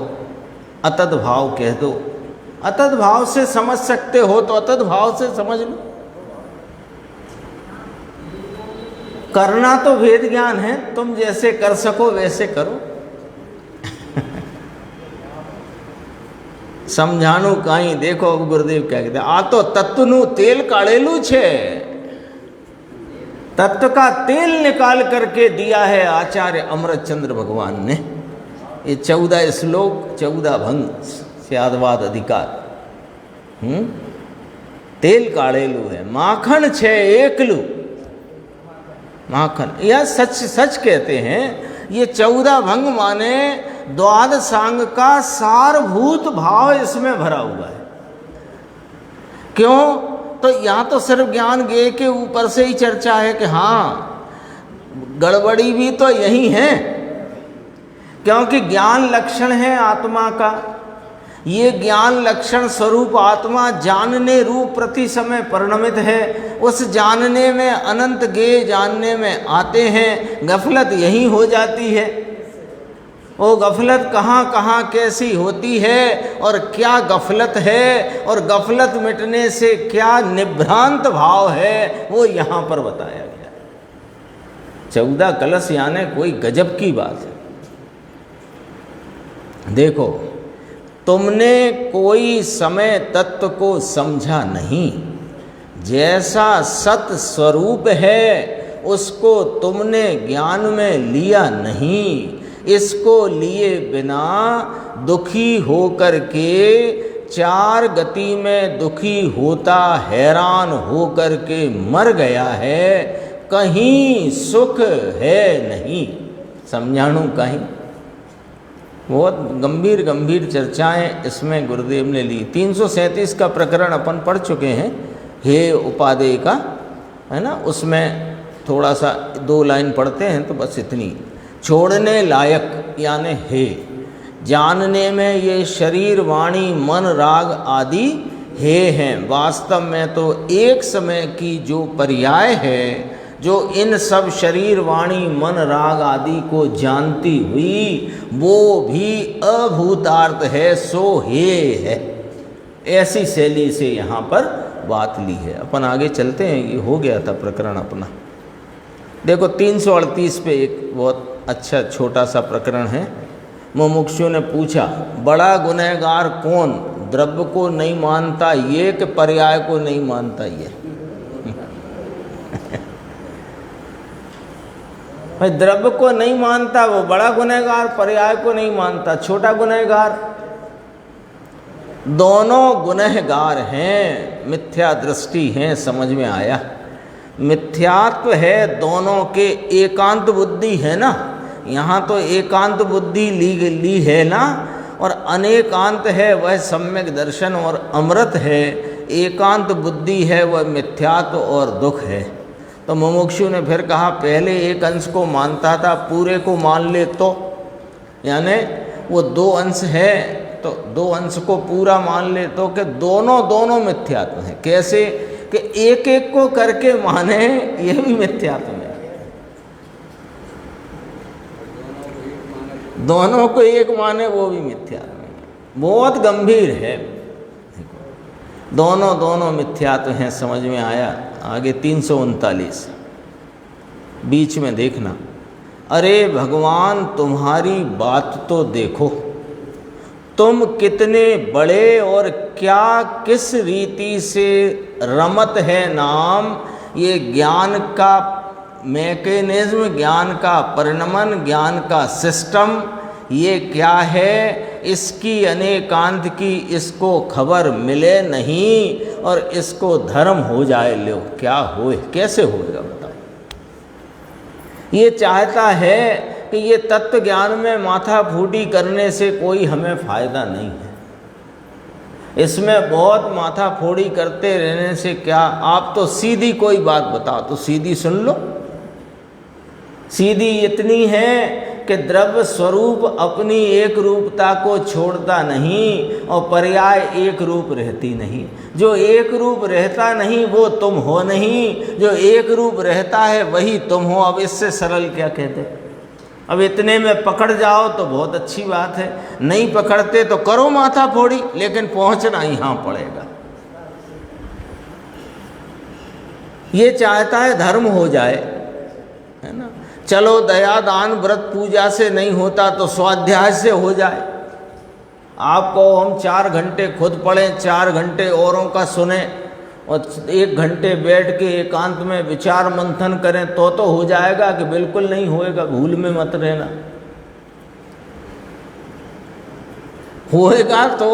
अतद भाव कह दो। अतद भाव से समझ सकते हो तो अतद भाव से समझ लो। करना तो वेद ज्ञान है, तुम जैसे कर सको वैसे करो। समझानु काई, देखो अब गुरुदेव क्या कहते हैं, आ तो तत्वनु तेल काढ़ेलू छे, तत्व का तेल निकाल करके दिया है आचार्य अमृतचंद्र भगवान ने। ये 14 श्लोक 14 भंग स्यादवाद अधिकार। तेल काढ़ेलू है, माखन छे एकलू, माखन। यह सच सच कहते हैं, ये 14 भंग माने द्वादशांग का सारभूत भाव इसमें भरा हुआ है। क्यों? तो यहाँ तो सिर्फ ज्ञान ज्ञेय के ऊपर से ही चर्चा है कि हाँ गड़बड़ी भी तो यही है, क्योंकि ज्ञान लक्षण है आत्मा का। ये ज्ञान लक्षण स्वरूप आत्मा जानने रूप प्रति समय परिणमित है। उस जानने में अनंत ज्ञेय जानने में आते हैं, गफलत यही हो जाती है। वो गफलत कहाँ कहाँ कैसी होती है और क्या गफलत है, और गफलत मिटने से क्या निभ्रांत भाव है, वो यहाँ पर बताया गया। 14 कलश यानी कोई गजब की बात है। देखो, तुमने कोई समय तत्व को समझा नहीं, जैसा सत स्वरूप है उसको तुमने ज्ञान में लिया नहीं। इसको लिए बिना दुखी होकर के चार गति में दुखी होता हैरान होकर के मर गया है, कहीं सुख है नहीं। समझाणु कहीं। बहुत गंभीर गंभीर चर्चाएं इसमें गुरुदेव ने ली। 337 का प्रकरण अपन पढ़ चुके हैं, हे उपादेय का, है ना। उसमें थोड़ा सा 2 लाइन पढ़ते हैं तो बस इतनी। छोड़ने लायक यानी हे, जानने में ये शरीर वाणी मन राग आदि हे हैं। वास्तव में तो एक समय की जो पर्याय है, जो इन सब शरीर वाणी मन राग आदि को जानती हुई, वो भी अभूतार्थ है, सो हे है। ऐसी शैली से यहाँ पर बात ली है। अपन आगे चलते हैं, ये हो गया था प्रकरण अपना। देखो 338 पे एक बहुत अच्छा छोटा सा प्रकरण है। मुमुक्षु ने पूछा, बड़ा गुनहगार कौन, द्रव्य को नहीं मानता ये कि पर्याय को नहीं मानता ये? भाई द्रव्य को नहीं मानता वो बड़ा गुनहगार, पर्याय को नहीं मानता छोटा गुनहगार। दोनों गुनहगार हैं, मिथ्या दृष्टि है, समझ में आया। मिथ्यात्व है दोनों के, एकांत बुद्धि है ना। यहाँ तो एकांत बुद्धि ली है ना, और अनेकांत है वह सम्यक दर्शन और अमृत है। एकांत बुद्धि है वह मिथ्यात्व और दुख है। तो मुमुक्षु ने फिर कहा, पहले एक अंश को मानता था, पूरे को मान ले तो, यानी वो 2 अंश है तो 2 अंश को पूरा मान ले तो, कि दोनों मिथ्यात्व हैं। कैसे कि एक एक को करके माने, ये भी मिथ्यात्व में। दोनों को एक माने वो भी मिथ्यात्व में। बहुत गंभीर है। दोनों मिथ्यात्व हैं, समझ में आया। आगे 339 बीच में देखना। अरे भगवान तुम्हारी बात तो देखो, तुम कितने बड़े और क्या किस रीति से रमत है नाम। ये ज्ञान का मैकेनिज्म, ज्ञान का परिणमन, ज्ञान का सिस्टम, ये क्या है? इसकी अनेकांत की इसको खबर मिले नहीं, और इसको धर्म हो जाए लो। क्या होए, कैसे होएगा बताओ? ये चाहता है कि ये तत्व ज्ञान में माथा फूटी करने से कोई हमें फायदा नहीं है। इसमें बहुत माथा फोड़ी करते रहने से क्या, आप तो सीधी कोई बात बताओ तो सीधी सुन लो। सीधी इतनी है कि द्रव्य स्वरूप अपनी एक रूपता को छोड़ता नहीं, और पर्याय एक रूप रहती नहीं। जो एक रूप रहता नहीं वो तुम हो नहीं, जो एक रूप रहता है वही तुम हो। अब इससे सरल क्या कहते? अब इतने में पकड़ जाओ तो बहुत अच्छी बात है, नहीं पकड़ते तो करो माथा फोड़ी, लेकिन पहुंचना यहाँ पड़ेगा। ये चाहता है धर्म हो जाए, है ना। चलो दया दान व्रत पूजा से नहीं होता तो स्वाध्याय से हो जाए। आपको हम 4 घंटे खुद पढ़ें, 4 घंटे औरों का सुने, और 1 घंटे बैठ के एकांत में विचार मंथन करें तो हो जाएगा कि बिल्कुल नहीं होएगा? भूल में मत रहना। होएगा तो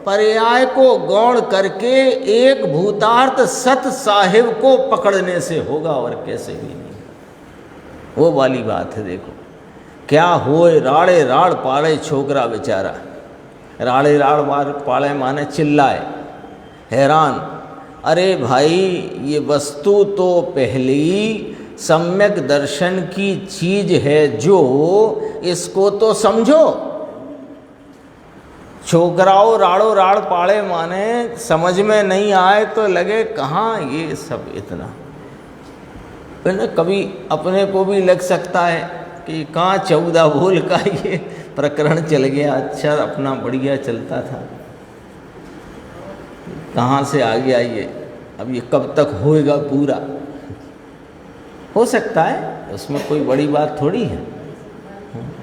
पर्याय को गौण करके एक भूतार्थ सत साहिब को पकड़ने से होगा, और कैसे भी नहीं। वो वाली बात है। देखो क्या होए, राड़े राड़ पाड़े छोकरा बेचारा। राड़े राड़ पाड़े माने चिल्लाए, हैरान। अरे भाई ये वस्तु तो पहली सम्यक दर्शन की चीज है, जो इसको तो समझो। छोकराओ राड़ो राड़ पाड़े माने समझ में नहीं आए तो लगे कहाँ ये सब इतना। ना कभी अपने को भी लग सकता है कि कहाँ 14 बोल का ये प्रकरण चल गया। अच्छा अपना बढ़िया चलता था, कहाँ से आ गया ये? अब ये कब तक होएगा पूरा? हो सकता है, उसमें कोई बड़ी बात थोड़ी है।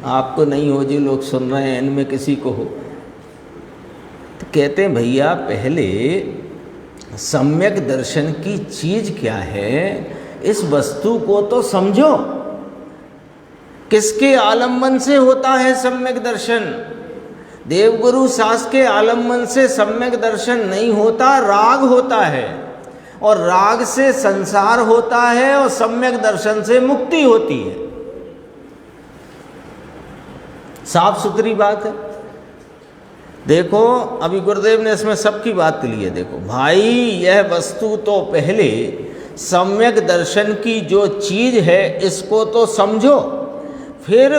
आपको नहीं हो, जो लोग सुन रहे हैं इनमें किसी को हो। तो कहते हैं भैया पहले सम्यक दर्शन की चीज क्या है, इस वस्तु को तो समझो। किसके आलम्बन से होता है सम्यक दर्शन? देवगुरु सास के आलम्बन से सम्यक दर्शन नहीं होता, राग होता है, और राग से संसार होता है, और सम्यक दर्शन से मुक्ति होती है। साफ सुथरी बात है। देखो अभी गुरुदेव ने इसमें सबकी बात ली है। देखो भाई, यह वस्तु तो पहले सम्यक दर्शन की जो चीज है इसको तो समझो, फिर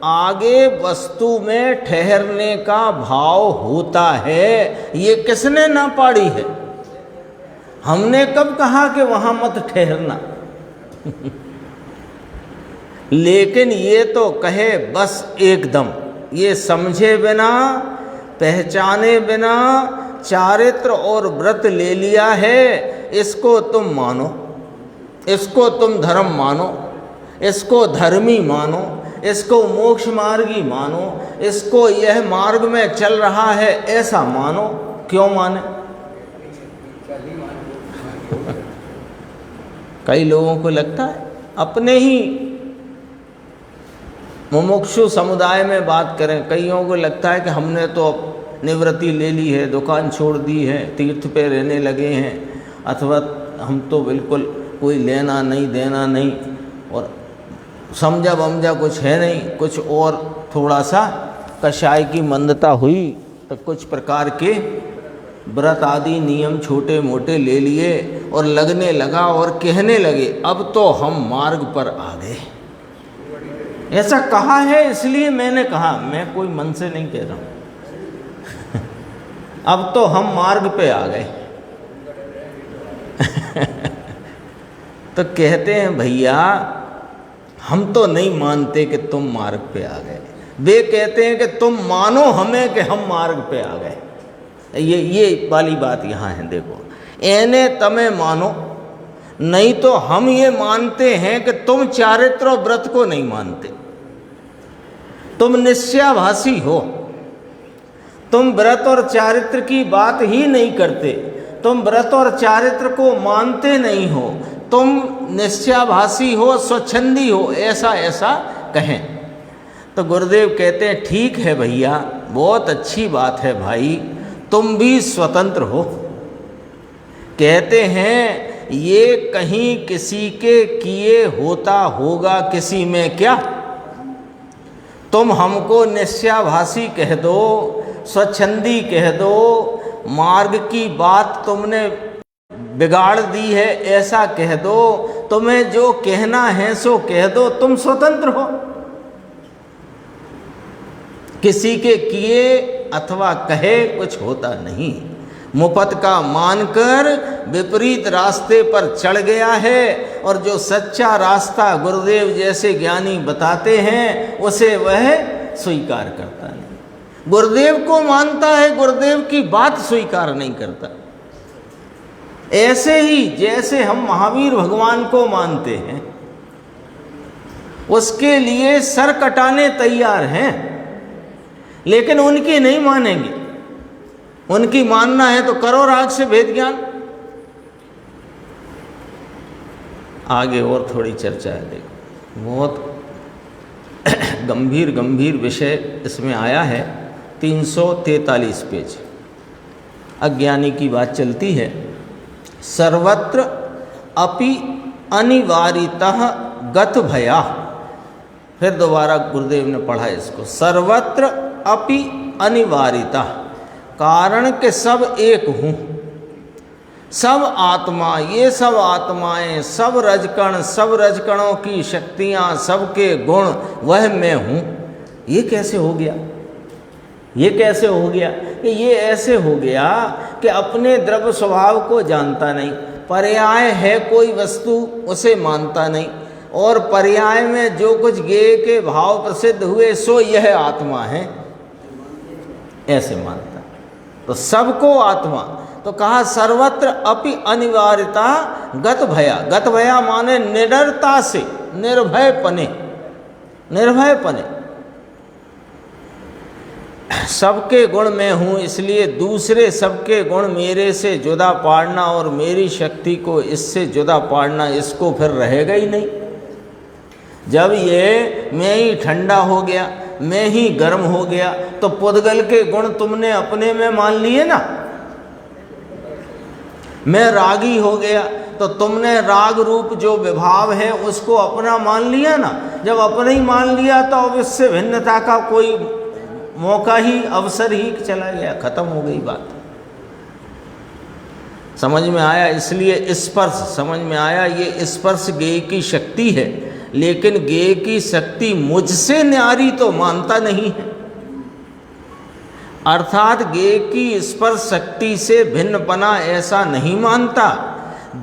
आगे वस्तु में ठहरने का भाव होता है। ये किसने ना पाड़ी है? हमने कब कहा कि वहां मत ठहरना? लेकिन ये तो कहे बस एकदम, ये समझे बिना, पहचाने बिना चारित्र और व्रत ले लिया है, इसको तुम मानो, इसको तुम धर्म मानो, इसको धर्मी मानो, इसको मोक्ष मार्गी मानो, इसको यह मार्ग में चल रहा है ऐसा मानो। क्यों माने? कई लोगों को लगता है, अपने ही मुमुक्षु समुदाय में बात करें, कईयों को लगता है कि हमने तो निवृत्ति ले ली है, दुकान छोड़ दी है, तीर्थ पे रहने लगे हैं, अथवा हम तो बिल्कुल कोई लेना नहीं देना नहीं, और समझा बमझा कुछ है नहीं, कुछ और थोड़ा सा कषाय की मंदता हुई तो कुछ प्रकार के व्रत आदि नियम छोटे मोटे ले लिए और लगने लगा और कहने लगे अब तो हम मार्ग पर आ गए। ऐसा कहा है, इसलिए मैंने कहा, मैं कोई मन से नहीं कह रहा हूं। अब तो हम मार्ग पे आ गए। तो कहते हैं भैया हम तो नहीं मानते कि तुम मार्ग पे आ गए, वे कहते हैं कि तुम मानो हमें कि हम मार्ग पे आ गए। ये वाली बात यहाँ है। देखो, एने तमें मानो, नहीं तो हम ये मानते हैं कि तुम चारित्र और व्रत को नहीं मानते, तुम निश्चयाभासी हो, तुम व्रत और चारित्र की बात ही नहीं करते, तुम व्रत और चारित्र को मानते नहीं हो, तुम निश्चयाभासी हो, स्वच्छंदी हो, ऐसा ऐसा कहें। तो गुरुदेव कहते हैं ठीक है भैया, बहुत अच्छी बात है भाई, तुम भी स्वतंत्र हो। कहते हैं ये कहीं किसी के किए होता होगा, किसी में क्या? तुम हमको निश्चयाभासी कह दो, स्वच्छंदी कह दो, मार्ग की बात तुमने बिगाड़ दी है ऐसा कह दो, तुम्हें जो कहना है सो कह दो, तुम स्वतंत्र हो। किसी के किए अथवा कहे कुछ होता नहीं। मुफत का मानकर विपरीत रास्ते पर चढ़ गया है, और जो सच्चा रास्ता गुरुदेव जैसे ज्ञानी बताते हैं उसे वह स्वीकार करता नहीं। गुरुदेव को मानता है, गुरुदेव की बात स्वीकार नहीं करता। ऐसे ही जैसे हम महावीर भगवान को मानते हैं, उसके लिए सर कटाने तैयार हैं, लेकिन उनकी नहीं मानेंगे। उनकी मानना है तो करो राग से भेद ज्ञान। आगे और थोड़ी चर्चा है। देखो बहुत गंभीर गंभीर विषय इसमें आया है। 343 पेज अज्ञानी की बात चलती है। सर्वत्र अपि अनिवार्यतः गत भया। फिर दोबारा गुरुदेव ने पढ़ा इसको, सर्वत्र अपि अनिवार्यतः, कारण के सब एक हूँ, सब आत्मा, ये सब आत्माएं, सब रजकण, सब रजकणों की शक्तियाँ, सबके गुण वह मैं हूँ। ये कैसे हो गया? ये कैसे हो गया? कि ये ऐसे हो गया कि अपने द्रव्य स्वभाव को जानता नहीं, पर्याय है कोई वस्तु उसे मानता नहीं, और पर्याय में जो कुछ ज्ञेय के भाव प्रसिद्ध हुए सो यह आत्मा है, ऐसे मानता। तो सबको आत्मा, तो कहा सर्वत्र अपि अनिवार्यता गत भया। गत भया माने निडरता से, निर्भय पने, निर्भय पने। सबके गुण मैं हूँ, इसलिए दूसरे सबके गुण मेरे से जुदा पाड़ना और मेरी शक्ति को इससे जुदा पाड़ना, इसको फिर रहेगा ही नहीं। जब ये मैं ही ठंडा हो गया, मैं ही गर्म हो गया, तो पुद्गल के गुण तुमने अपने में मान लिए ना। मैं रागी हो गया तो तुमने राग रूप जो विभाव है उसको अपना मान लिया ना। जब अपना ही मान लिया तो अब इससे भिन्नता का कोई मौका ही, अवसर ही चला गया, खत्म हो गई बात। समझ में आया? इसलिए स्पर्श समझ में आया। ये स्पर्श गेय की शक्ति है, लेकिन गेय की शक्ति मुझसे न्यारी तो मानता नहीं है। अर्थात गेय की स्पर्श शक्ति से भिन्नपना ऐसा नहीं मानता।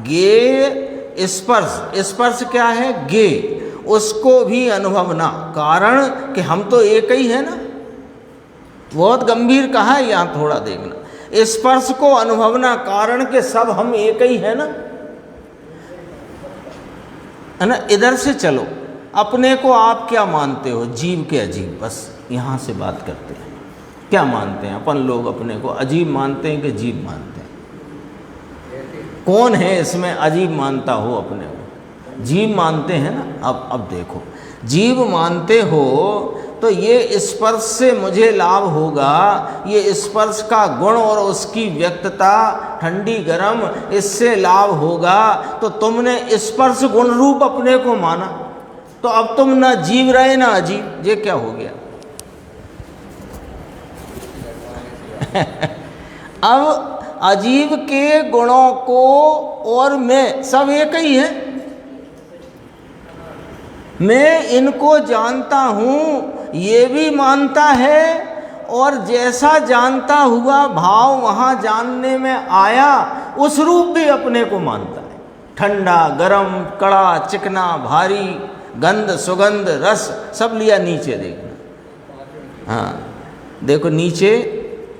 गेय स्पर्श, स्पर्श क्या है? गेय, उसको भी अनुभवना, कारण कि हम तो एक ही है ना। बहुत गंभीर कहा है, यहाँ थोड़ा देखना। स्पर्श को अनुभवना, कारण के सब हम एक ही है ना, है ना। इधर से चलो, अपने को आप क्या मानते हो? जीव के अजीब, बस यहाँ से बात करते हैं। क्या मानते हैं अपन लोग? अपने को अजीब मानते हैं कि जीव मानते हैं? कौन है इसमें अजीब मानता हो अपने को? जीव मानते हैं ना। अब देखो, जीव मानते हो तो ये स्पर्श से मुझे लाभ होगा, ये स्पर्श का गुण और उसकी व्यक्तता, ठंडी गर्म, इससे लाभ होगा। तो तुमने स्पर्श गुण रूप अपने को माना, तो अब तुम ना जीव रहे ना अजीब। ये क्या हो गया? अब अजीब के गुणों को और मैं सब एक ही है। मैं इनको जानता हूँ, ये भी मानता है, और जैसा जानता हुआ भाव वहाँ जानने में आया उस रूप भी अपने को मानता है। ठंडा, गरम, कड़ा, चिकना, भारी, गंध, सुगंध, रस सब लिया। नीचे देखना, हाँ देखो नीचे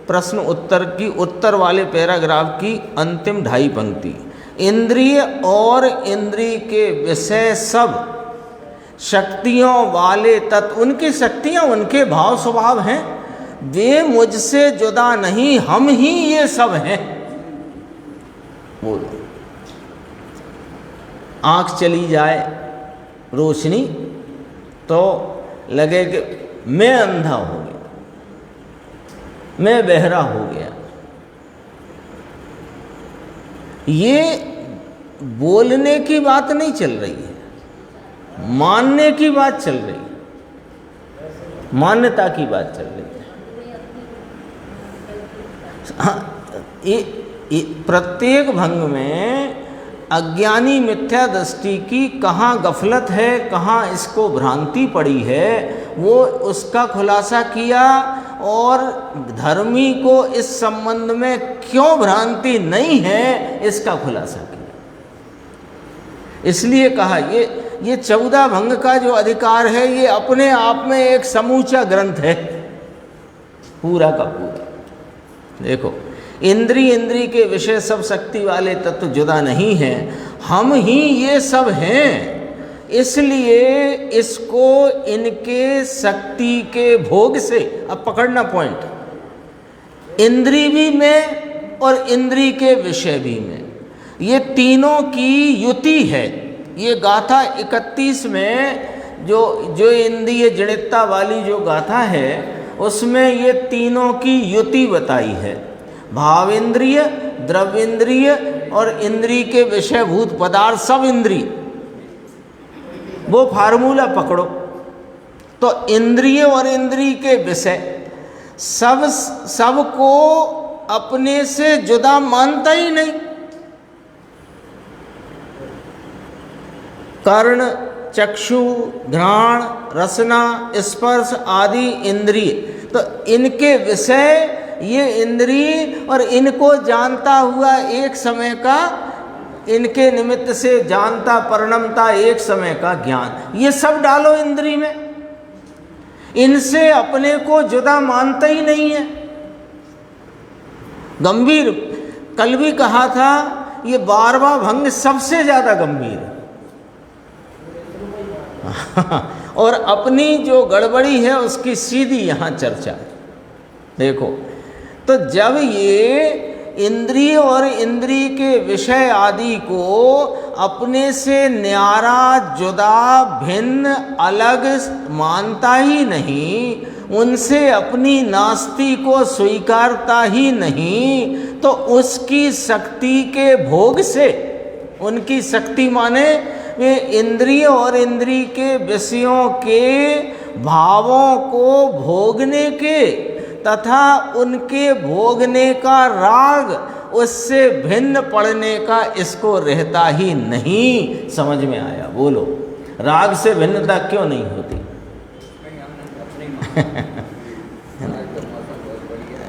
प्रश्न उत्तर की, उत्तर वाले पैराग्राफ की अंतिम 2.5 पंक्ति। इंद्रिय और इंद्रिय के विषय सब शक्तियों वाले तत्व, उनकी शक्तियाँ, उनके भाव स्वभाव हैं, वे मुझसे जुदा नहीं, हम ही ये सब हैं। बोलो, आँख चली जाए रोशनी तो लगे कि मैं अंधा हो गया, मैं बहरा हो गया। ये बोलने की बात नहीं चल रही है, मानने की बात चल रही है, मान्यता की बात चल रही है। हाँ, प्रत्येक भंग में अज्ञानी मिथ्या दृष्टि की कहाँ गफलत है, कहाँ इसको भ्रांति पड़ी है, वो उसका खुलासा किया, और धर्मी को इस संबंध में क्यों भ्रांति नहीं है इसका खुलासा किया। इसलिए कहा ये 14 भंग का जो अधिकार है, ये अपने आप में एक समूचा ग्रंथ है, पूरा का पूरा। देखो, इंद्री के विषय सब शक्ति वाले तत्व जुदा नहीं हैं, हम ही ये सब हैं। इसलिए इसको इनके शक्ति के भोग से, अब पकड़ना पॉइंट, इंद्री भी में और इंद्री के विषय भी में, ये तीनों की युति है। ये गाथा 31 में जो इंद्रिय जड़ितता वाली जो गाथा है, उसमें ये तीनों की युति बताई है। भावेंद्रिय, द्रव्येंद्रिय और इंद्रिय के विषयभूत पदार्थ सब इंद्रिय, वो फार्मूला पकड़ो। तो इंद्रिय और इंद्रिय के विषय सबको अपने से जुदा मानता ही नहीं। कर्ण, चक्षु, घ्राण, रसना, स्पर्श आदि इंद्रिय, तो इनके विषय ये इंद्रिय, और इनको जानता हुआ एक समय का, इनके निमित्त से जानता परिणमता एक समय का ज्ञान, ये सब डालो इंद्रिय में। इनसे अपने को जुदा मानता ही नहीं है। गंभीर, कल भी कहा था, ये 12वां भंग सबसे ज़्यादा गंभीर है। और अपनी जो गड़बड़ी है उसकी सीधी यहाँ चर्चा है। देखो, तो जब ये इंद्रिय और इंद्रिय के विषय आदि को अपने से न्यारा, जुदा, भिन्न, अलग मानता ही नहीं, उनसे अपनी नास्ति को स्वीकारता ही नहीं, तो उसकी शक्ति के भोग से, उनकी शक्ति माने वे इंद्रिय और इंद्रिय के विषयों के भावों को भोगने के तथा उनके भोगने का राग, उससे भिन्न पड़ने का इसको रहता ही नहीं। समझ में आया? बोलो, राग से भिन्नता क्यों नहीं होती?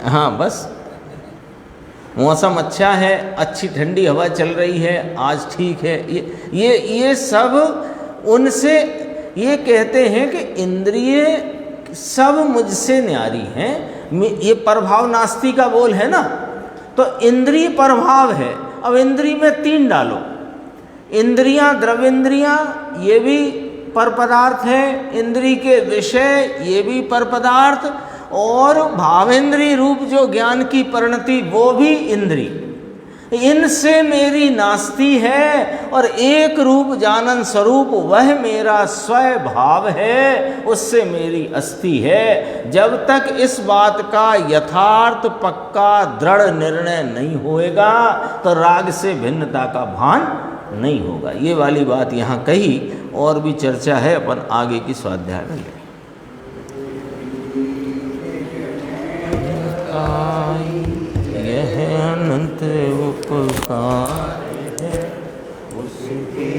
हाँ, बस मौसम अच्छा है, अच्छी ठंडी हवा चल रही है, आज ठीक है। ये सब उनसे ये कहते हैं कि इंद्रिय सब मुझसे न्यारी हैं। ये प्रभाव नास्ति का बोल है ना, तो इंद्रिय प्रभाव है। अब इंद्रिय में तीन डालो, इंद्रियां, द्रव्येंद्रियां, ये भी पर पदार्थ है, इंद्रिय के विषय ये भी पर पदार्थ, और भावेंद्रिय रूप जो ज्ञान की परिणति वो भी इंद्रिय। इनसे मेरी नास्ति है और एक रूप जानन स्वरूप वह मेरा स्वभाव है, उससे मेरी अस्थि है। जब तक इस बात का यथार्थ पक्का दृढ़ निर्णय नहीं होएगा तो राग से भिन्नता का भान नहीं होगा। ये वाली बात यहाँ कही, और भी चर्चा है, अपन आगे की स्वाध्याय में लें। यह अनंत उपकार है उसके